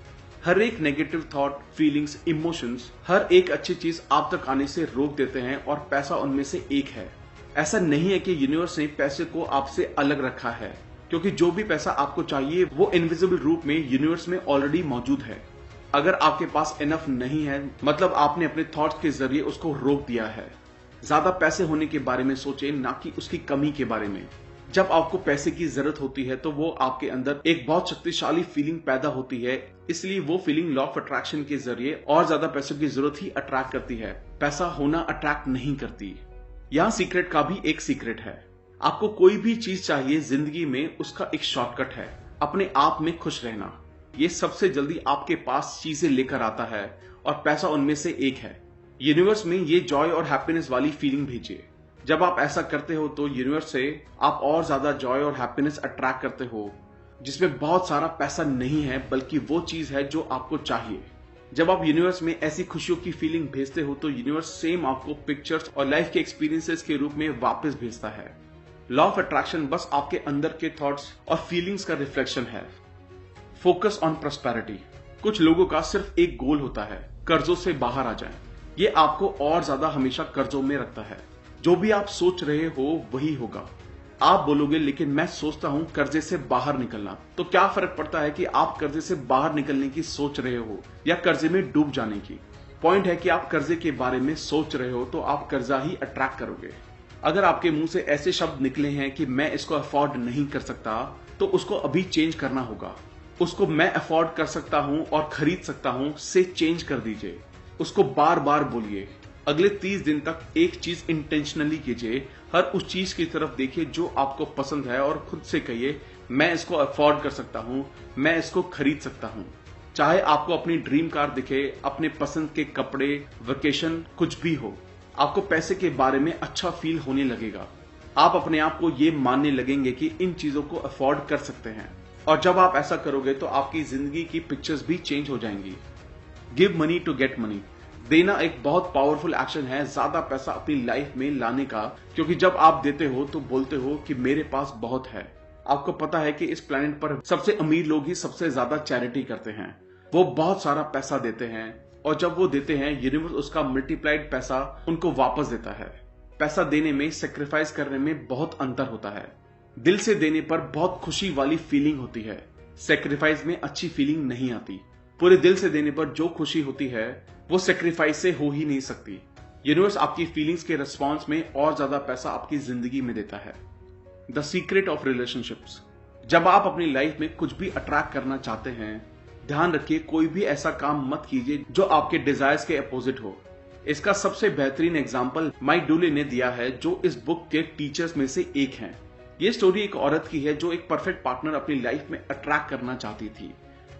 हर एक नेगेटिव थॉट, फीलिंग्स, इमोशंस, हर एक अच्छी चीज आप तक आने से रोक देते हैं और पैसा उनमें से एक है। ऐसा नहीं है कि यूनिवर्स ने पैसे को आपसे अलग रखा है, क्योंकि जो भी पैसा आपको चाहिए वो इनविजिबल रूप में यूनिवर्स में ऑलरेडी मौजूद है। अगर आपके पास इनफ नहीं है मतलब आपने अपने थॉट्स के जरिए उसको रोक दिया है। ज्यादा पैसे होने के बारे में सोचें, ना कि उसकी कमी के बारे में। जब आपको पैसे की जरूरत होती है तो वो आपके अंदर एक बहुत शक्तिशाली फीलिंग पैदा होती है, इसलिए वो फीलिंग लॉ ऑफ अट्रैक्शन के जरिए और ज्यादा पैसों की जरूरत ही अट्रैक्ट करती है। पैसा होना अट्रैक्ट नहीं करती। यहाँ सीक्रेट का भी एक सीक्रेट है। आपको कोई भी चीज चाहिए जिंदगी में, उसका एक शॉर्टकट है, अपने आप में खुश रहना। ये सबसे जल्दी आपके पास चीजें लेकर आता है और पैसा उनमें से एक है। यूनिवर्स में ये जॉय और हैप्पीनेस वाली फीलिंग भेजिए। जब आप ऐसा करते हो तो यूनिवर्स से आप और ज्यादा जॉय और हैप्पीनेस अट्रैक्ट करते हो, जिसमें बहुत सारा पैसा नहीं है बल्कि वो चीज है जो आपको चाहिए। जब आप यूनिवर्स में ऐसी खुशियों की फीलिंग भेजते हो तो यूनिवर्स सेम आपको पिक्चर्स और लाइफ के एक्सपीरियंसेस के रूप में वापस भेजता है। लॉ ऑफ अट्रैक्शन बस आपके अंदर के थॉट्स और फीलिंग्स का रिफ्लेक्शन है। Focus on prosperity. कुछ लोगों का सिर्फ एक गोल होता है, कर्जों से बाहर आ जाएं। ये आपको और ज्यादा हमेशा कर्जों में रखता है। जो भी आप सोच रहे हो वही होगा। आप बोलोगे लेकिन मैं सोचता हूं कर्जे से बाहर निकलना, तो क्या फर्क पड़ता है कि आप कर्जे से बाहर निकलने की सोच रहे हो या कर्जे में डूब जाने की। पॉइंट है कि आप कर्जे के बारे में सोच रहे हो तो आप कर्जा ही अट्रैक्ट करोगे। अगर आपके मुंह से ऐसे शब्द निकले हैं कि मैं इसको अफोर्ड नहीं कर सकता, तो उसको अभी चेंज करना होगा। उसको मैं अफोर्ड कर सकता हूं और खरीद सकता हूं से चेंज कर दीजिए। उसको बार बार बोलिए। अगले 30 दिन तक एक चीज इंटेंशनली कीजिए। हर उस चीज की तरफ देखिए जो आपको पसंद है और खुद से कहिए मैं इसको अफोर्ड कर सकता हूं, मैं इसको खरीद सकता हूं। चाहे आपको अपनी ड्रीम कार दिखे, अपने पसंद के कपड़े, वेकेशन, कुछ भी हो, आपको पैसे के बारे में अच्छा फील होने लगेगा। आप अपने आप को ये मानने लगेंगे कि इन चीजों को अफोर्ड कर सकते हैं, और जब आप ऐसा करोगे तो आपकी जिंदगी की पिक्चर्स भी चेंज हो जाएंगी। Give money to get money. देना एक बहुत पावरफुल एक्शन है ज्यादा पैसा अपनी लाइफ में लाने का, क्योंकि जब आप देते हो तो बोलते हो कि मेरे पास बहुत है। आपको पता है कि इस प्लेनेट पर सबसे अमीर लोग ही सबसे ज्यादा चैरिटी करते हैं। वो बहुत सारा पैसा देते हैं और जब वो देते हैं यूनिवर्स उसका मल्टीप्लाइड पैसा उनको वापस देता है। पैसा देने में सेक्रीफाइस करने में बहुत अंतर होता है। दिल से देने पर बहुत खुशी वाली फीलिंग होती है, सेक्रीफाइस में अच्छी फीलिंग नहीं आती। पूरे दिल से देने पर जो खुशी होती है वो सेक्रीफाइस से हो ही नहीं सकती। यूनिवर्स आपकी फीलिंग्स के रिस्पॉन्स में और ज्यादा पैसा आपकी जिंदगी में देता है। The secret of relationships. जब आप अपनी लाइफ में कुछ भी अट्रैक्ट करना चाहते हैं, ध्यान रखिए कोई भी ऐसा काम मत कीजिए जो आपके डिजायर्स के अपोजिट हो। इसका सबसे बेहतरीन एग्जाम्पल माइक डोले ने दिया है, जो इस बुक के टीचर्स में से एक हैं। ये स्टोरी एक औरत की है जो एक परफेक्ट पार्टनर अपनी लाइफ में अट्रैक्ट करना चाहती थी।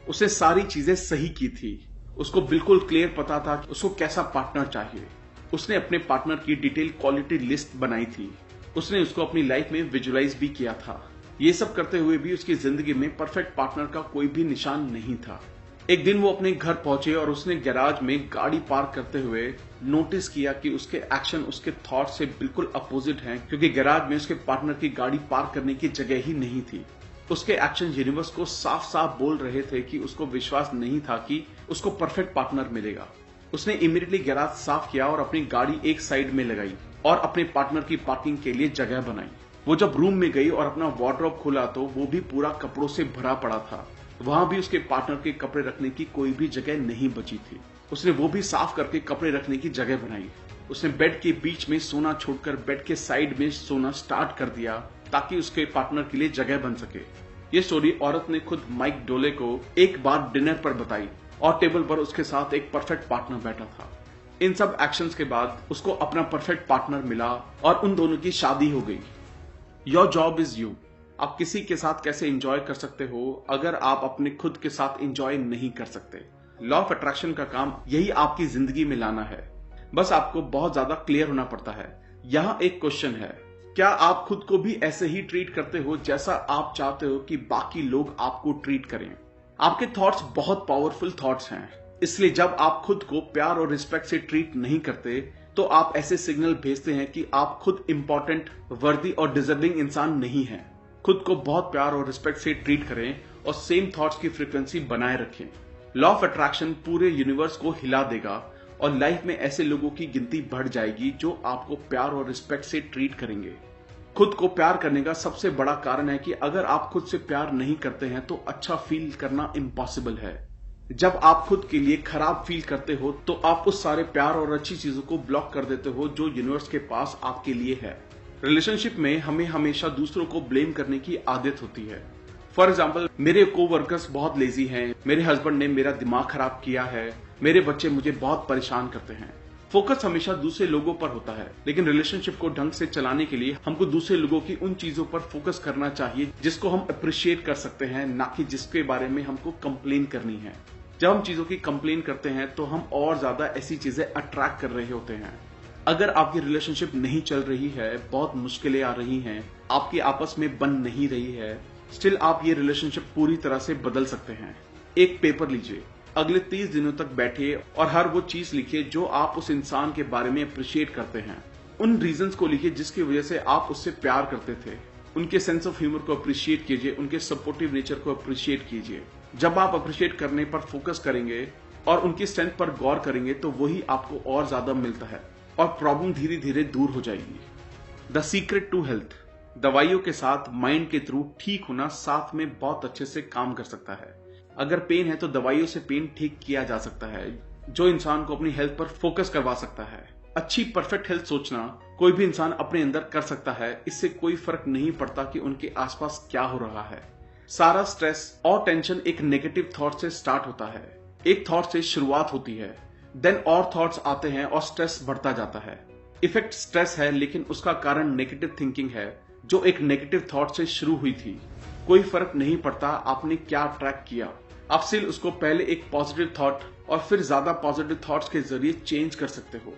उसने सारी चीजें सही की थी। उसको बिल्कुल क्लियर पता था कि उसको कैसा पार्टनर चाहिए। उसने अपने पार्टनर की डिटेल क्वालिटी लिस्ट बनाई थी। उसने उसको अपनी लाइफ में विजुअलाइज भी किया था। ये सब करते हुए भी उसकी जिंदगी में परफेक्ट पार्टनर का कोई भी निशान नहीं था। एक दिन वो अपने घर पहुंचे और उसने गैराज में गाड़ी पार्क करते हुए नोटिस किया कि उसके एक्शन उसके थॉट से बिल्कुल अपोजिट हैं, क्योंकि गैराज में उसके पार्टनर की गाड़ी पार्क करने की जगह ही नहीं थी। उसके एक्शन यूनिवर्स को साफ साफ बोल रहे थे कि उसको विश्वास नहीं था कि उसको परफेक्ट पार्टनर मिलेगा। उसने इमीडिएटली गैराज साफ किया और अपनी गाड़ी एक साइड में लगाई और अपने पार्टनर की पार्किंग के लिए जगह बनाई। वो जब रूम में गई और अपना वार्डरोब खोला तो वो भी पूरा कपड़ों से भरा पड़ा था। वहां भी उसके पार्टनर के कपड़े रखने की कोई भी जगह नहीं बची थी। उसने वो भी साफ करके कपड़े रखने की जगह बनाई। उसने बेड के बीच में सोना छोड़कर बेड के साइड में सोना स्टार्ट कर दिया ताकि उसके पार्टनर के लिए जगह बन सके। ये स्टोरी औरत ने खुद माइक डोले को एक बार डिनर पर बताई और टेबल पर उसके साथ एक परफेक्ट पार्टनर बैठा था। इन सब एक्शंस के बाद उसको अपना परफेक्ट पार्टनर मिला और उन दोनों की शादी हो गई। Your job is you. आप किसी के साथ कैसे एंजॉय कर सकते हो अगर आप अपने खुद के साथ एंजॉय नहीं कर सकते। लॉ ऑफ अट्रैक्शन का काम यही आपकी जिंदगी में लाना है। बस आपको बहुत ज्यादा क्लियर होना पड़ता है। यहाँ एक क्वेश्चन है, क्या आप खुद को भी ऐसे ही ट्रीट करते हो जैसा आप चाहते हो कि बाकी लोग आपको ट्रीट करें? आपके थॉट्स बहुत पावरफुल थॉट्स हैं, इसलिए जब आप खुद को प्यार और रिस्पेक्ट से ट्रीट नहीं करते तो आप ऐसे सिग्नल भेजते हैं कि आप खुद इंपॉर्टेंट, वर्दी और डिजर्विंग इंसान नहीं हैं। खुद को बहुत प्यार और रिस्पेक्ट से ट्रीट करें और सेम थॉट्स की फ्रीक्वेंसी बनाए रखें। लॉ ऑफ अट्रैक्शन पूरे यूनिवर्स को हिला देगा और लाइफ में ऐसे लोगों की गिनती बढ़ जाएगी जो आपको प्यार और रिस्पेक्ट से ट्रीट करेंगे। खुद को प्यार करने का सबसे बड़ा कारण है कि अगर आप खुद से प्यार नहीं करते हैं तो अच्छा फील करना इम्पॉसिबल है। जब आप खुद के लिए खराब फील करते हो तो आप उस सारे प्यार और अच्छी चीजों को ब्लॉक कर देते हो जो यूनिवर्स के पास आपके लिए है। रिलेशनशिप में हमें हमेशा दूसरों को ब्लेम करने की आदत होती है। फॉर एग्जाम्पल, मेरे कोवर्कर्स बहुत लेजी हैं, मेरे हस्बैंड ने मेरा दिमाग खराब किया है, मेरे बच्चे मुझे बहुत परेशान करते हैं। फोकस हमेशा दूसरे लोगों पर होता है, लेकिन रिलेशनशिप को ढंग से चलाने के लिए हमको दूसरे लोगों की उन चीजों पर फोकस करना चाहिए जिसको हम अप्रिशिएट कर सकते हैं, ना कि जिसके बारे में हमको कंप्लेन करनी है। जब हम चीजों की कंप्लेन करते हैं तो हम और ज्यादा ऐसी चीजें अट्रैक्ट कर रहे होते हैं। अगर आपकी रिलेशनशिप नहीं चल रही है, बहुत मुश्किलें आ रही हैं, आपकी आपस में बन नहीं रही है, स्टिल आप ये रिलेशनशिप पूरी तरह से बदल सकते हैं। एक पेपर लीजिए, अगले 30 दिनों तक बैठिए और हर वो चीज लिखिए जो आप उस इंसान के बारे में अप्रिशिएट करते हैं। उन रीजंस को लिखिए जिसकी वजह से आप उससे प्यार करते थे। उनके सेंस ऑफ ह्यूमर को अप्रिशिएट कीजिए, उनके सपोर्टिव नेचर को अप्रिशिएट कीजिए। जब आप अप्रिशिएट करने पर फोकस करेंगे और उनकी स्ट्रेंथ पर गौर करेंगे तो वही आपको और ज्यादा मिलता है और प्रॉब्लम धीरे धीरे दूर हो जाएगी। The secret to health. दवाइयों के साथ माइंड के थ्रू ठीक होना साथ में बहुत अच्छे से काम कर सकता है। अगर पेन है तो दवाइयों से पेन ठीक किया जा सकता है, जो इंसान को अपनी हेल्थ पर फोकस करवा सकता है। अच्छी परफेक्ट हेल्थ सोचना कोई भी इंसान अपने अंदर कर सकता है। इससे कोई फर्क नहीं पड़ता कि उनके आसपास क्या हो रहा है। सारा स्ट्रेस और टेंशन एक नेगेटिव थॉट से स्टार्ट होता है। एक थॉट से शुरुआत होती है, देन और थॉट्स आते हैं और स्ट्रेस बढ़ता जाता है। इफेक्ट स्ट्रेस है, लेकिन उसका कारण नेगेटिव थिंकिंग है जो एक नेगेटिव थॉट से शुरू हुई थी। कोई फर्क नहीं पड़ता आपने क्या ट्रैक किया, आप सिर्फ उसको पहले एक पॉजिटिव थॉट और फिर ज्यादा पॉजिटिव थॉट्स के जरिए चेंज कर सकते हो।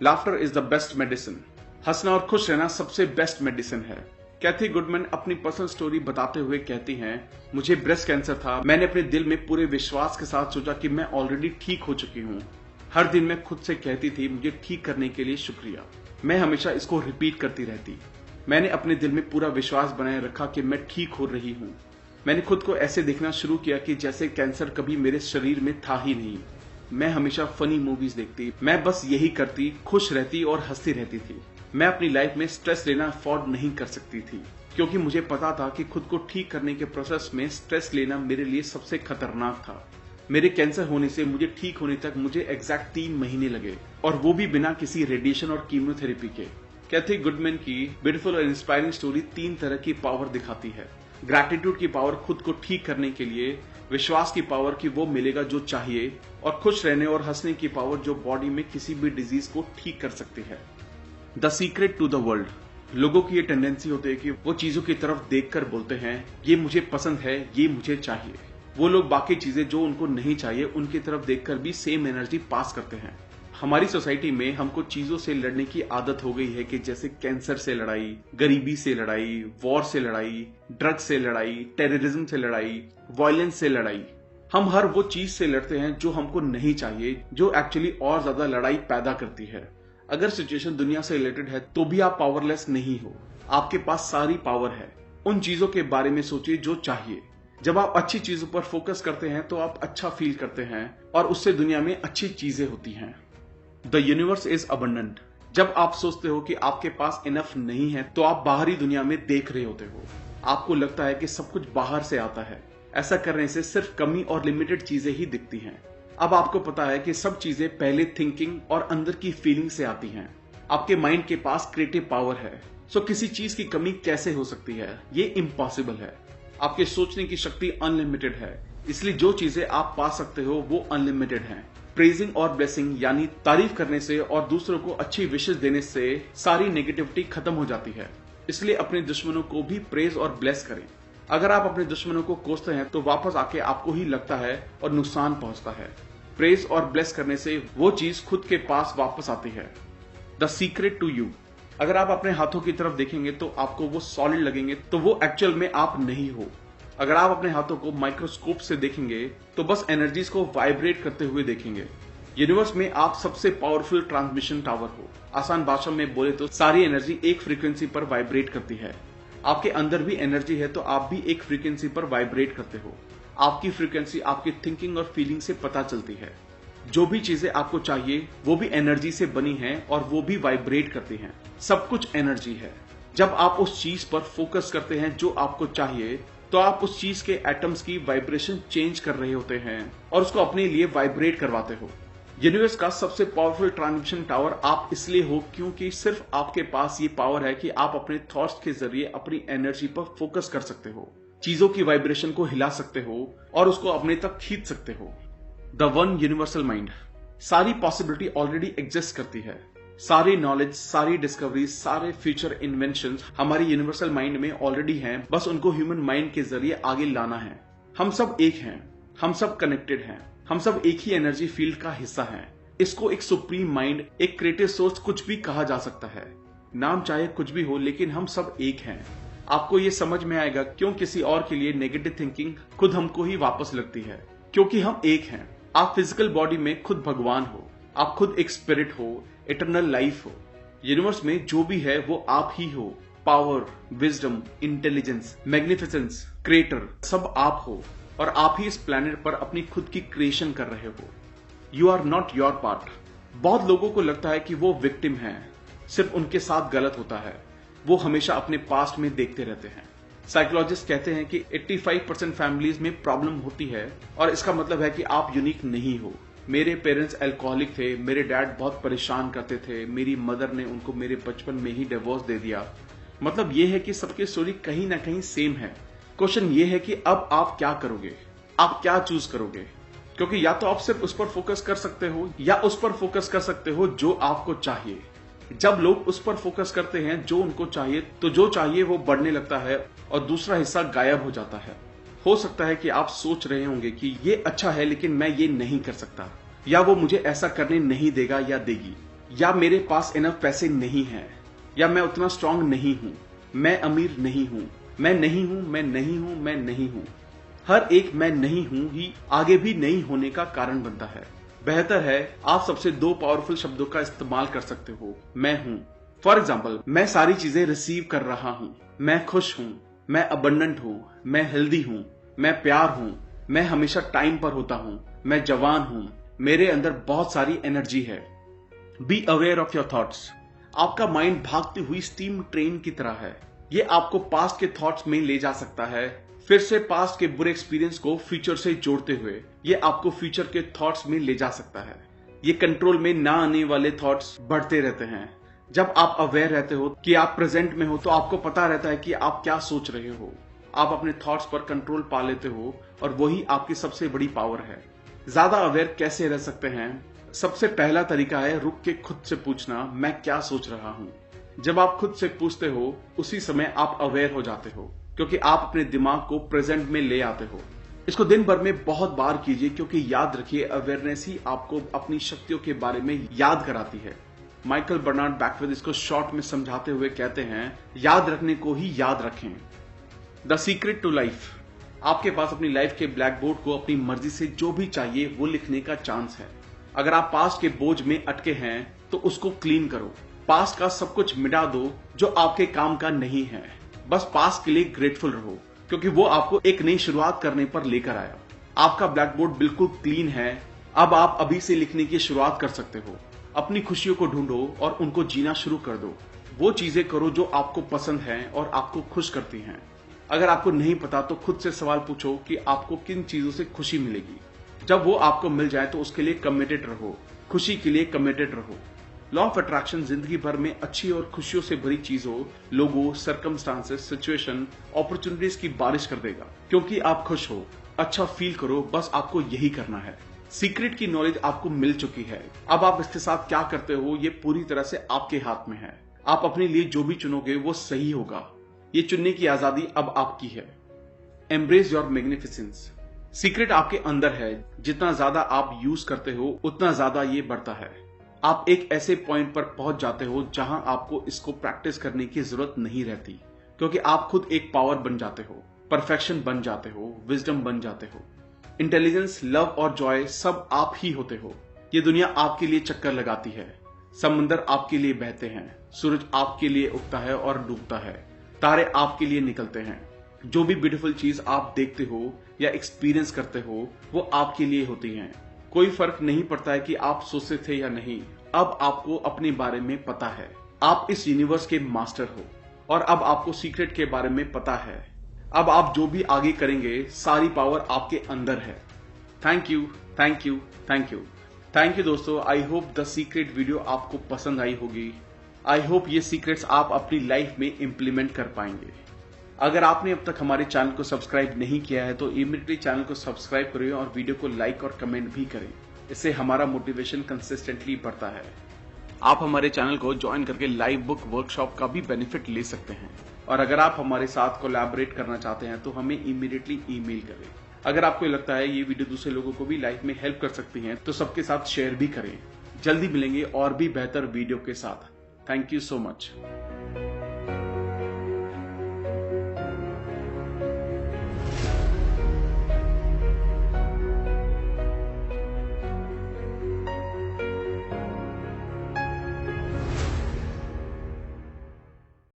Laughter is the best medicine. हंसना और खुश रहना सबसे बेस्ट मेडिसिन है। कैथी गुडमैन अपनी पर्सनल स्टोरी बताते हुए कहती हैं, मुझे ब्रेस्ट कैंसर था। मैंने अपने दिल में पूरे विश्वास के साथ सोचा कि मैं ऑलरेडी ठीक हो चुकी हूँ। हर दिन मैं खुद से कहती थी मुझे ठीक करने के लिए शुक्रिया। मैं हमेशा इसको रिपीट करती रहती। मैंने अपने दिल में पूरा विश्वास बनाए रखा कि मैं ठीक हो रही हूँ। मैंने खुद को ऐसे देखना शुरू किया कि जैसे कैंसर कभी मेरे शरीर में था ही नहीं। मैं हमेशा फनी मूवीज देखती, मैं बस यही करती, खुश रहती और हंसती रहती थी। मैं अपनी लाइफ में स्ट्रेस लेना अफोर्ड नहीं कर सकती थी, क्योंकि मुझे पता था कि खुद को ठीक करने के प्रोसेस में स्ट्रेस लेना मेरे लिए सबसे खतरनाक था। मेरे कैंसर होने से मुझे ठीक होने तक मुझे एग्जैक्ट 3 महीने लगे, और वो भी बिना किसी रेडिएशन और कीमोथेरेपी के। कैथी गुडमैन की ब्यूटीफुल और इंस्पायरिंग स्टोरी 3 तरह की पावर दिखाती है। ग्रैटिट्यूड की पावर खुद को ठीक करने के लिए, विश्वास की पावर कि वो मिलेगा जो चाहिए, और खुश रहने और हंसने की पावर जो बॉडी में किसी भी डिजीज को ठीक कर सकती है। The secret to the world. लोगों की ये टेंडेंसी होती है कि वो चीजों की तरफ देखकर बोलते हैं ये मुझे पसंद है, ये मुझे चाहिए। वो लोग बाकी चीजें जो उनको नहीं चाहिए उनकी तरफ देखकर भी सेम एनर्जी पास करते हैं। हमारी सोसाइटी में हमको चीजों से लड़ने की आदत हो गई है कि जैसे कैंसर से लड़ाई, गरीबी से लड़ाई, वॉर से लड़ाई, ड्रग्स से लड़ाई, टेररिज्म से लड़ाई, वायलेंस से लड़ाई। हम हर वो चीज से लड़ते हैं जो हमको नहीं चाहिए, जो एक्चुअली और ज्यादा लड़ाई पैदा करती है। अगर सिचुएशन दुनिया से रिलेटेड है तो भी आप पावरलेस नहीं हो, आपके पास सारी पावर है। उन चीजों के बारे में सोचिए जो चाहिए। जब आप अच्छी चीजों पर फोकस करते हैं तो आप अच्छा फील करते हैं, और उससे दुनिया में अच्छी चीजें होती हैं। The universe is abundant. जब आप सोचते हो कि आपके पास इनफ नहीं है तो आप बाहरी दुनिया में देख रहे होते हो। आपको लगता है कि सब कुछ बाहर से आता है। ऐसा करने से सिर्फ कमी और लिमिटेड चीजें ही दिखती हैं। अब आपको पता है कि सब चीजें पहले थिंकिंग और अंदर की फीलिंग से आती हैं। आपके माइंड के पास क्रिएटिव पावर है, सो किसी चीज की कमी कैसे हो सकती है? ये इम्पॉसिबल है। आपके सोचने की शक्ति अनलिमिटेड है, इसलिए जो चीजें आप पा सकते हो वो अनलिमिटेड हैं। प्रेजिंग और ब्लेसिंग यानी तारीफ करने से और दूसरों को अच्छी विशेष देने से सारी नेगेटिविटी खत्म हो जाती है। इसलिए अपने दुश्मनों को भी प्रेज और ब्लेस करें। अगर आप अपने दुश्मनों को कोसते हैं तो वापस आके आपको ही लगता है और नुकसान पहुंचता है। प्रेज और ब्लेस करने से वो चीज खुद के पास वापस आती है। The secret to you. अगर आप अपने हाथों की तरफ देखेंगे तो आपको वो सॉलिड लगेंगे, तो वो एक्चुअल में आप नहीं हो। अगर आप अपने हाथों को माइक्रोस्कोप से देखेंगे तो बस एनर्जीज को वाइब्रेट करते हुए देखेंगे। यूनिवर्स में आप सबसे पावरफुल ट्रांसमिशन टावर हो। आसान भाषा में बोले तो सारी एनर्जी एक फ्रीक्वेंसी पर वाइब्रेट करती है। आपके अंदर भी एनर्जी है तो आप भी एक फ्रीक्वेंसी पर वाइब्रेट करते हो। आपकी फ्रीक्वेंसी आपकी थिंकिंग और फीलिंग से पता चलती है। जो भी चीजें आपको चाहिए वो भी एनर्जी से बनी हैं और वो भी वाइब्रेट करती हैं। सब कुछ एनर्जी है। जब आप उस चीज पर फोकस करते हैं जो आपको चाहिए तो आप उस चीज के एटम्स की वाइब्रेशन चेंज कर रहे होते हैं और उसको अपने लिए वाइब्रेट करवाते हो। यूनिवर्स का सबसे पावरफुल ट्रांसमिशन टावर आप इसलिए हो क्योंकि सिर्फ आपके पास ये पावर है कि आप अपने थॉट्स के जरिए अपनी एनर्जी पर फोकस कर सकते हो, चीजों की वाइब्रेशन को हिला सकते हो और उसको अपने तक खींच सकते हो। The one universal mind. सारी पॉसिबिलिटी ऑलरेडी एग्जिस्ट करती है। सारी नॉलेज, सारी डिस्कवरी, सारे फ्यूचर इन्वेंशंस हमारी यूनिवर्सल माइंड में ऑलरेडी हैं, बस उनको ह्यूमन माइंड के जरिए आगे लाना है। हम सब एक हैं, हम सब कनेक्टेड हैं, हम सब एक ही एनर्जी फील्ड का हिस्सा हैं। इसको एक सुप्रीम माइंड, एक क्रिएटिव सोर्स कुछ भी कहा जा सकता है। नाम चाहे कुछ भी हो, लेकिन हम सब एक हैं। आपको ये समझ में आएगा क्यों किसी और के लिए नेगेटिव थिंकिंग खुद हमको ही वापस लगती है, क्योंकि हम एक हैं। आप फिजिकल बॉडी में खुद भगवान हो, आप खुद एक स्पिरिट हो, इटर्नल लाइफ हो। यूनिवर्स में जो भी है वो आप ही हो। Power, wisdom, intelligence, magnificence, creator, सब आप हो और आप ही इस प्लेनेट पर अपनी खुद की क्रिएशन कर रहे हो। You are not your part. बहुत लोगों को लगता है कि वो विक्टिम हैं, सिर्फ उनके साथ गलत होता है। वो हमेशा अपने पास्ट में देखते रहते हैं। साइकोलॉजिस्ट कहते हैं कि 85% फैमिलीज में प्रॉब्लम होती है और इसका मतलब है कि आप यूनिक नहीं हो। मेरे पेरेंट्स अल्कोहलिक थे, मेरे डैड बहुत परेशान करते थे, मेरी मदर ने उनको मेरे बचपन में ही डिवोर्स दे दिया। मतलब ये है कि सबकी स्टोरी कहीं ना कहीं सेम है। क्वेश्चन ये है कि अब आप क्या करोगे, आप क्या चूज करोगे? क्योंकि या तो आप सिर्फ उस पर फोकस कर सकते हो या उस पर फोकस कर सकते हो जो आपको चाहिए। जब लोग उस पर फोकस करते हैं जो उनको चाहिए, तो जो चाहिए वो बढ़ने लगता है और दूसरा हिस्सा गायब हो जाता है। हो सकता है कि आप सोच रहे होंगे कि ये अच्छा है लेकिन मैं ये नहीं कर सकता, या वो मुझे ऐसा करने नहीं देगा या देगी, या मेरे पास इनफ पैसे नहीं है, या मैं उतना स्ट्रांग नहीं हूं, मैं अमीर नहीं हूं, मैं नहीं हूं, मैं नहीं हूं, मैं नहीं हूं। हर एक मैं नहीं हूं ही आगे भी नहीं होने का कारण बनता है। बेहतर है आप सबसे 2 पावरफुल शब्दों का इस्तेमाल कर सकते हो, मैं हूं। फॉर एग्जाम्पल, मैं सारी चीजें रिसीव कर रहा हूं, मैं खुश हूं, मैं अबंडेंट हूं, मैं हेल्दी हूं, मैं प्यार हूं, मैं हमेशा टाइम पर होता हूं, मैं जवान हूं, मेरे अंदर बहुत सारी एनर्जी है। Be aware of your thoughts. आपका माइंड भागती हुई स्टीम ट्रेन की तरह है। ये आपको पास्ट के थॉट्स में ले जा सकता है, फिर से पास्ट के बुरे एक्सपीरियंस को फ्यूचर से जोड़ते हुए ये आपको फ्यूचर के थॉट्स में ले जा सकता है। ये कंट्रोल में ना आने वाले थॉट्स बढ़ते रहते हैं। जब आप अवेयर रहते हो कि आप प्रेजेंट में हो तो आपको पता रहता है कि आप क्या सोच रहे हो। आप अपने थॉट्स पर कंट्रोल पा लेते हो और वही आपकी सबसे बड़ी पावर है। ज्यादा अवेयर कैसे रह सकते हैं? सबसे पहला तरीका है रुक के खुद से पूछना, मैं क्या सोच रहा हूं। जब आप खुद से पूछते हो उसी समय आप अवेयर हो जाते हो, क्योंकि आप अपने दिमाग को प्रेजेंट में ले आते हो। इसको दिन भर में बहुत बार कीजिए, क्योंकि याद रखिए अवेयरनेस ही आपको अपनी शक्तियों के बारे में याद कराती है। माइकल बर्नार्ड बैकवर्थ इसको शॉर्ट में समझाते हुए कहते हैं, याद रखने को ही याद रखें। The secret to life. आपके पास अपनी लाइफ के ब्लैक बोर्ड को अपनी मर्जी से जो भी चाहिए वो लिखने का चांस है। अगर आप पास्ट के बोझ में अटके हैं तो उसको क्लीन करो। पास्ट का सब कुछ मिटा दो जो आपके काम का नहीं है। बस पास्ट के लिए ग्रेटफुल रहो, क्योंकि वो आपको एक नई शुरुआत करने पर लेकर आया। आपका ब्लैक बोर्ड बिल्कुल क्लीन है। अब आप अभी से लिखने की शुरुआत कर सकते हो। अपनी खुशियों को ढूंढो और उनको जीना शुरू कर दो। वो चीजें करो जो आपको पसंद है और आपको खुश करती हैं। अगर आपको नहीं पता तो खुद से सवाल पूछो कि आपको किन चीजों से खुशी मिलेगी। जब वो आपको मिल जाए तो उसके लिए कमिटेड रहो, खुशी के लिए कमिटेड रहो। लॉ ऑफ अट्रैक्शन जिंदगी भर में अच्छी और खुशियों से भरी चीजों, लोगों, सर्कमस्टांसेस, सिचुएशन, अपॉर्चुनिटीज की बारिश कर देगा, क्योंकि आप खुश हो। अच्छा फील करो, बस आपको यही करना है। सीक्रेट की नॉलेज आपको मिल चुकी है। अब आप इसके साथ क्या करते हो ये पूरी तरह से आपके हाथ में है। आप अपने लिए जो भी चुनोगे वो सही होगा। ये चुनने की आजादी अब आपकी है। Embrace your magnificence. सीक्रेट आपके अंदर है। जितना ज्यादा आप यूज करते हो उतना ज्यादा ये बढ़ता है। आप एक ऐसे पॉइंट पर पहुंच जाते हो जहां आपको इसको प्रैक्टिस करने की जरूरत नहीं रहती, क्योंकि आप खुद एक पावर बन जाते हो, परफेक्शन बन जाते हो, विजडम बन जाते हो। इंटेलिजेंस, लव और जॉय सब आप ही होते हो। ये दुनिया आपके लिए चक्कर लगाती है। समंदर आपके लिए बहते हैं, सूरज आपके लिए उगता है और डूबता है, तारे आपके लिए निकलते हैं। जो भी ब्यूटीफुल चीज आप देखते हो या एक्सपीरियंस करते हो वो आपके लिए होती हैं। कोई फर्क नहीं पड़ता है कि आप सोचते थे या नहीं। अब आपको अपने बारे में पता है। आप इस यूनिवर्स के मास्टर हो और अब आपको सीक्रेट के बारे में पता है। अब आप जो भी आगे करेंगे सारी पावर आपके अंदर है। Thank you, thank you, thank you, thank you दोस्तों। I hope the secret video आपको पसंद आई होगी। आई होप ये सीक्रेट्स आप अपनी लाइफ में इंप्लीमेंट कर पाएंगे। अगर आपने अब तक हमारे चैनल को सब्सक्राइब नहीं किया है तो इमीडिएटली चैनल को सब्सक्राइब करें और वीडियो को लाइक और कमेंट भी करें। इससे हमारा मोटिवेशन कंसिस्टेंटली बढ़ता है। आप हमारे चैनल को ज्वाइन करके लाइव बुक वर्कशॉप का भी बेनिफिट ले सकते हैं। और अगर आप हमारे साथ कोलैबोरेट करना चाहते हैं तो हमें इमीडिएटली ईमेल करें। अगर आपको लगता है ये वीडियो दूसरे लोगों को भी लाइफ में हेल्प कर सकती है तो सबके साथ शेयर भी करें। जल्दी मिलेंगे और भी बेहतर वीडियो के साथ। Thank you so much.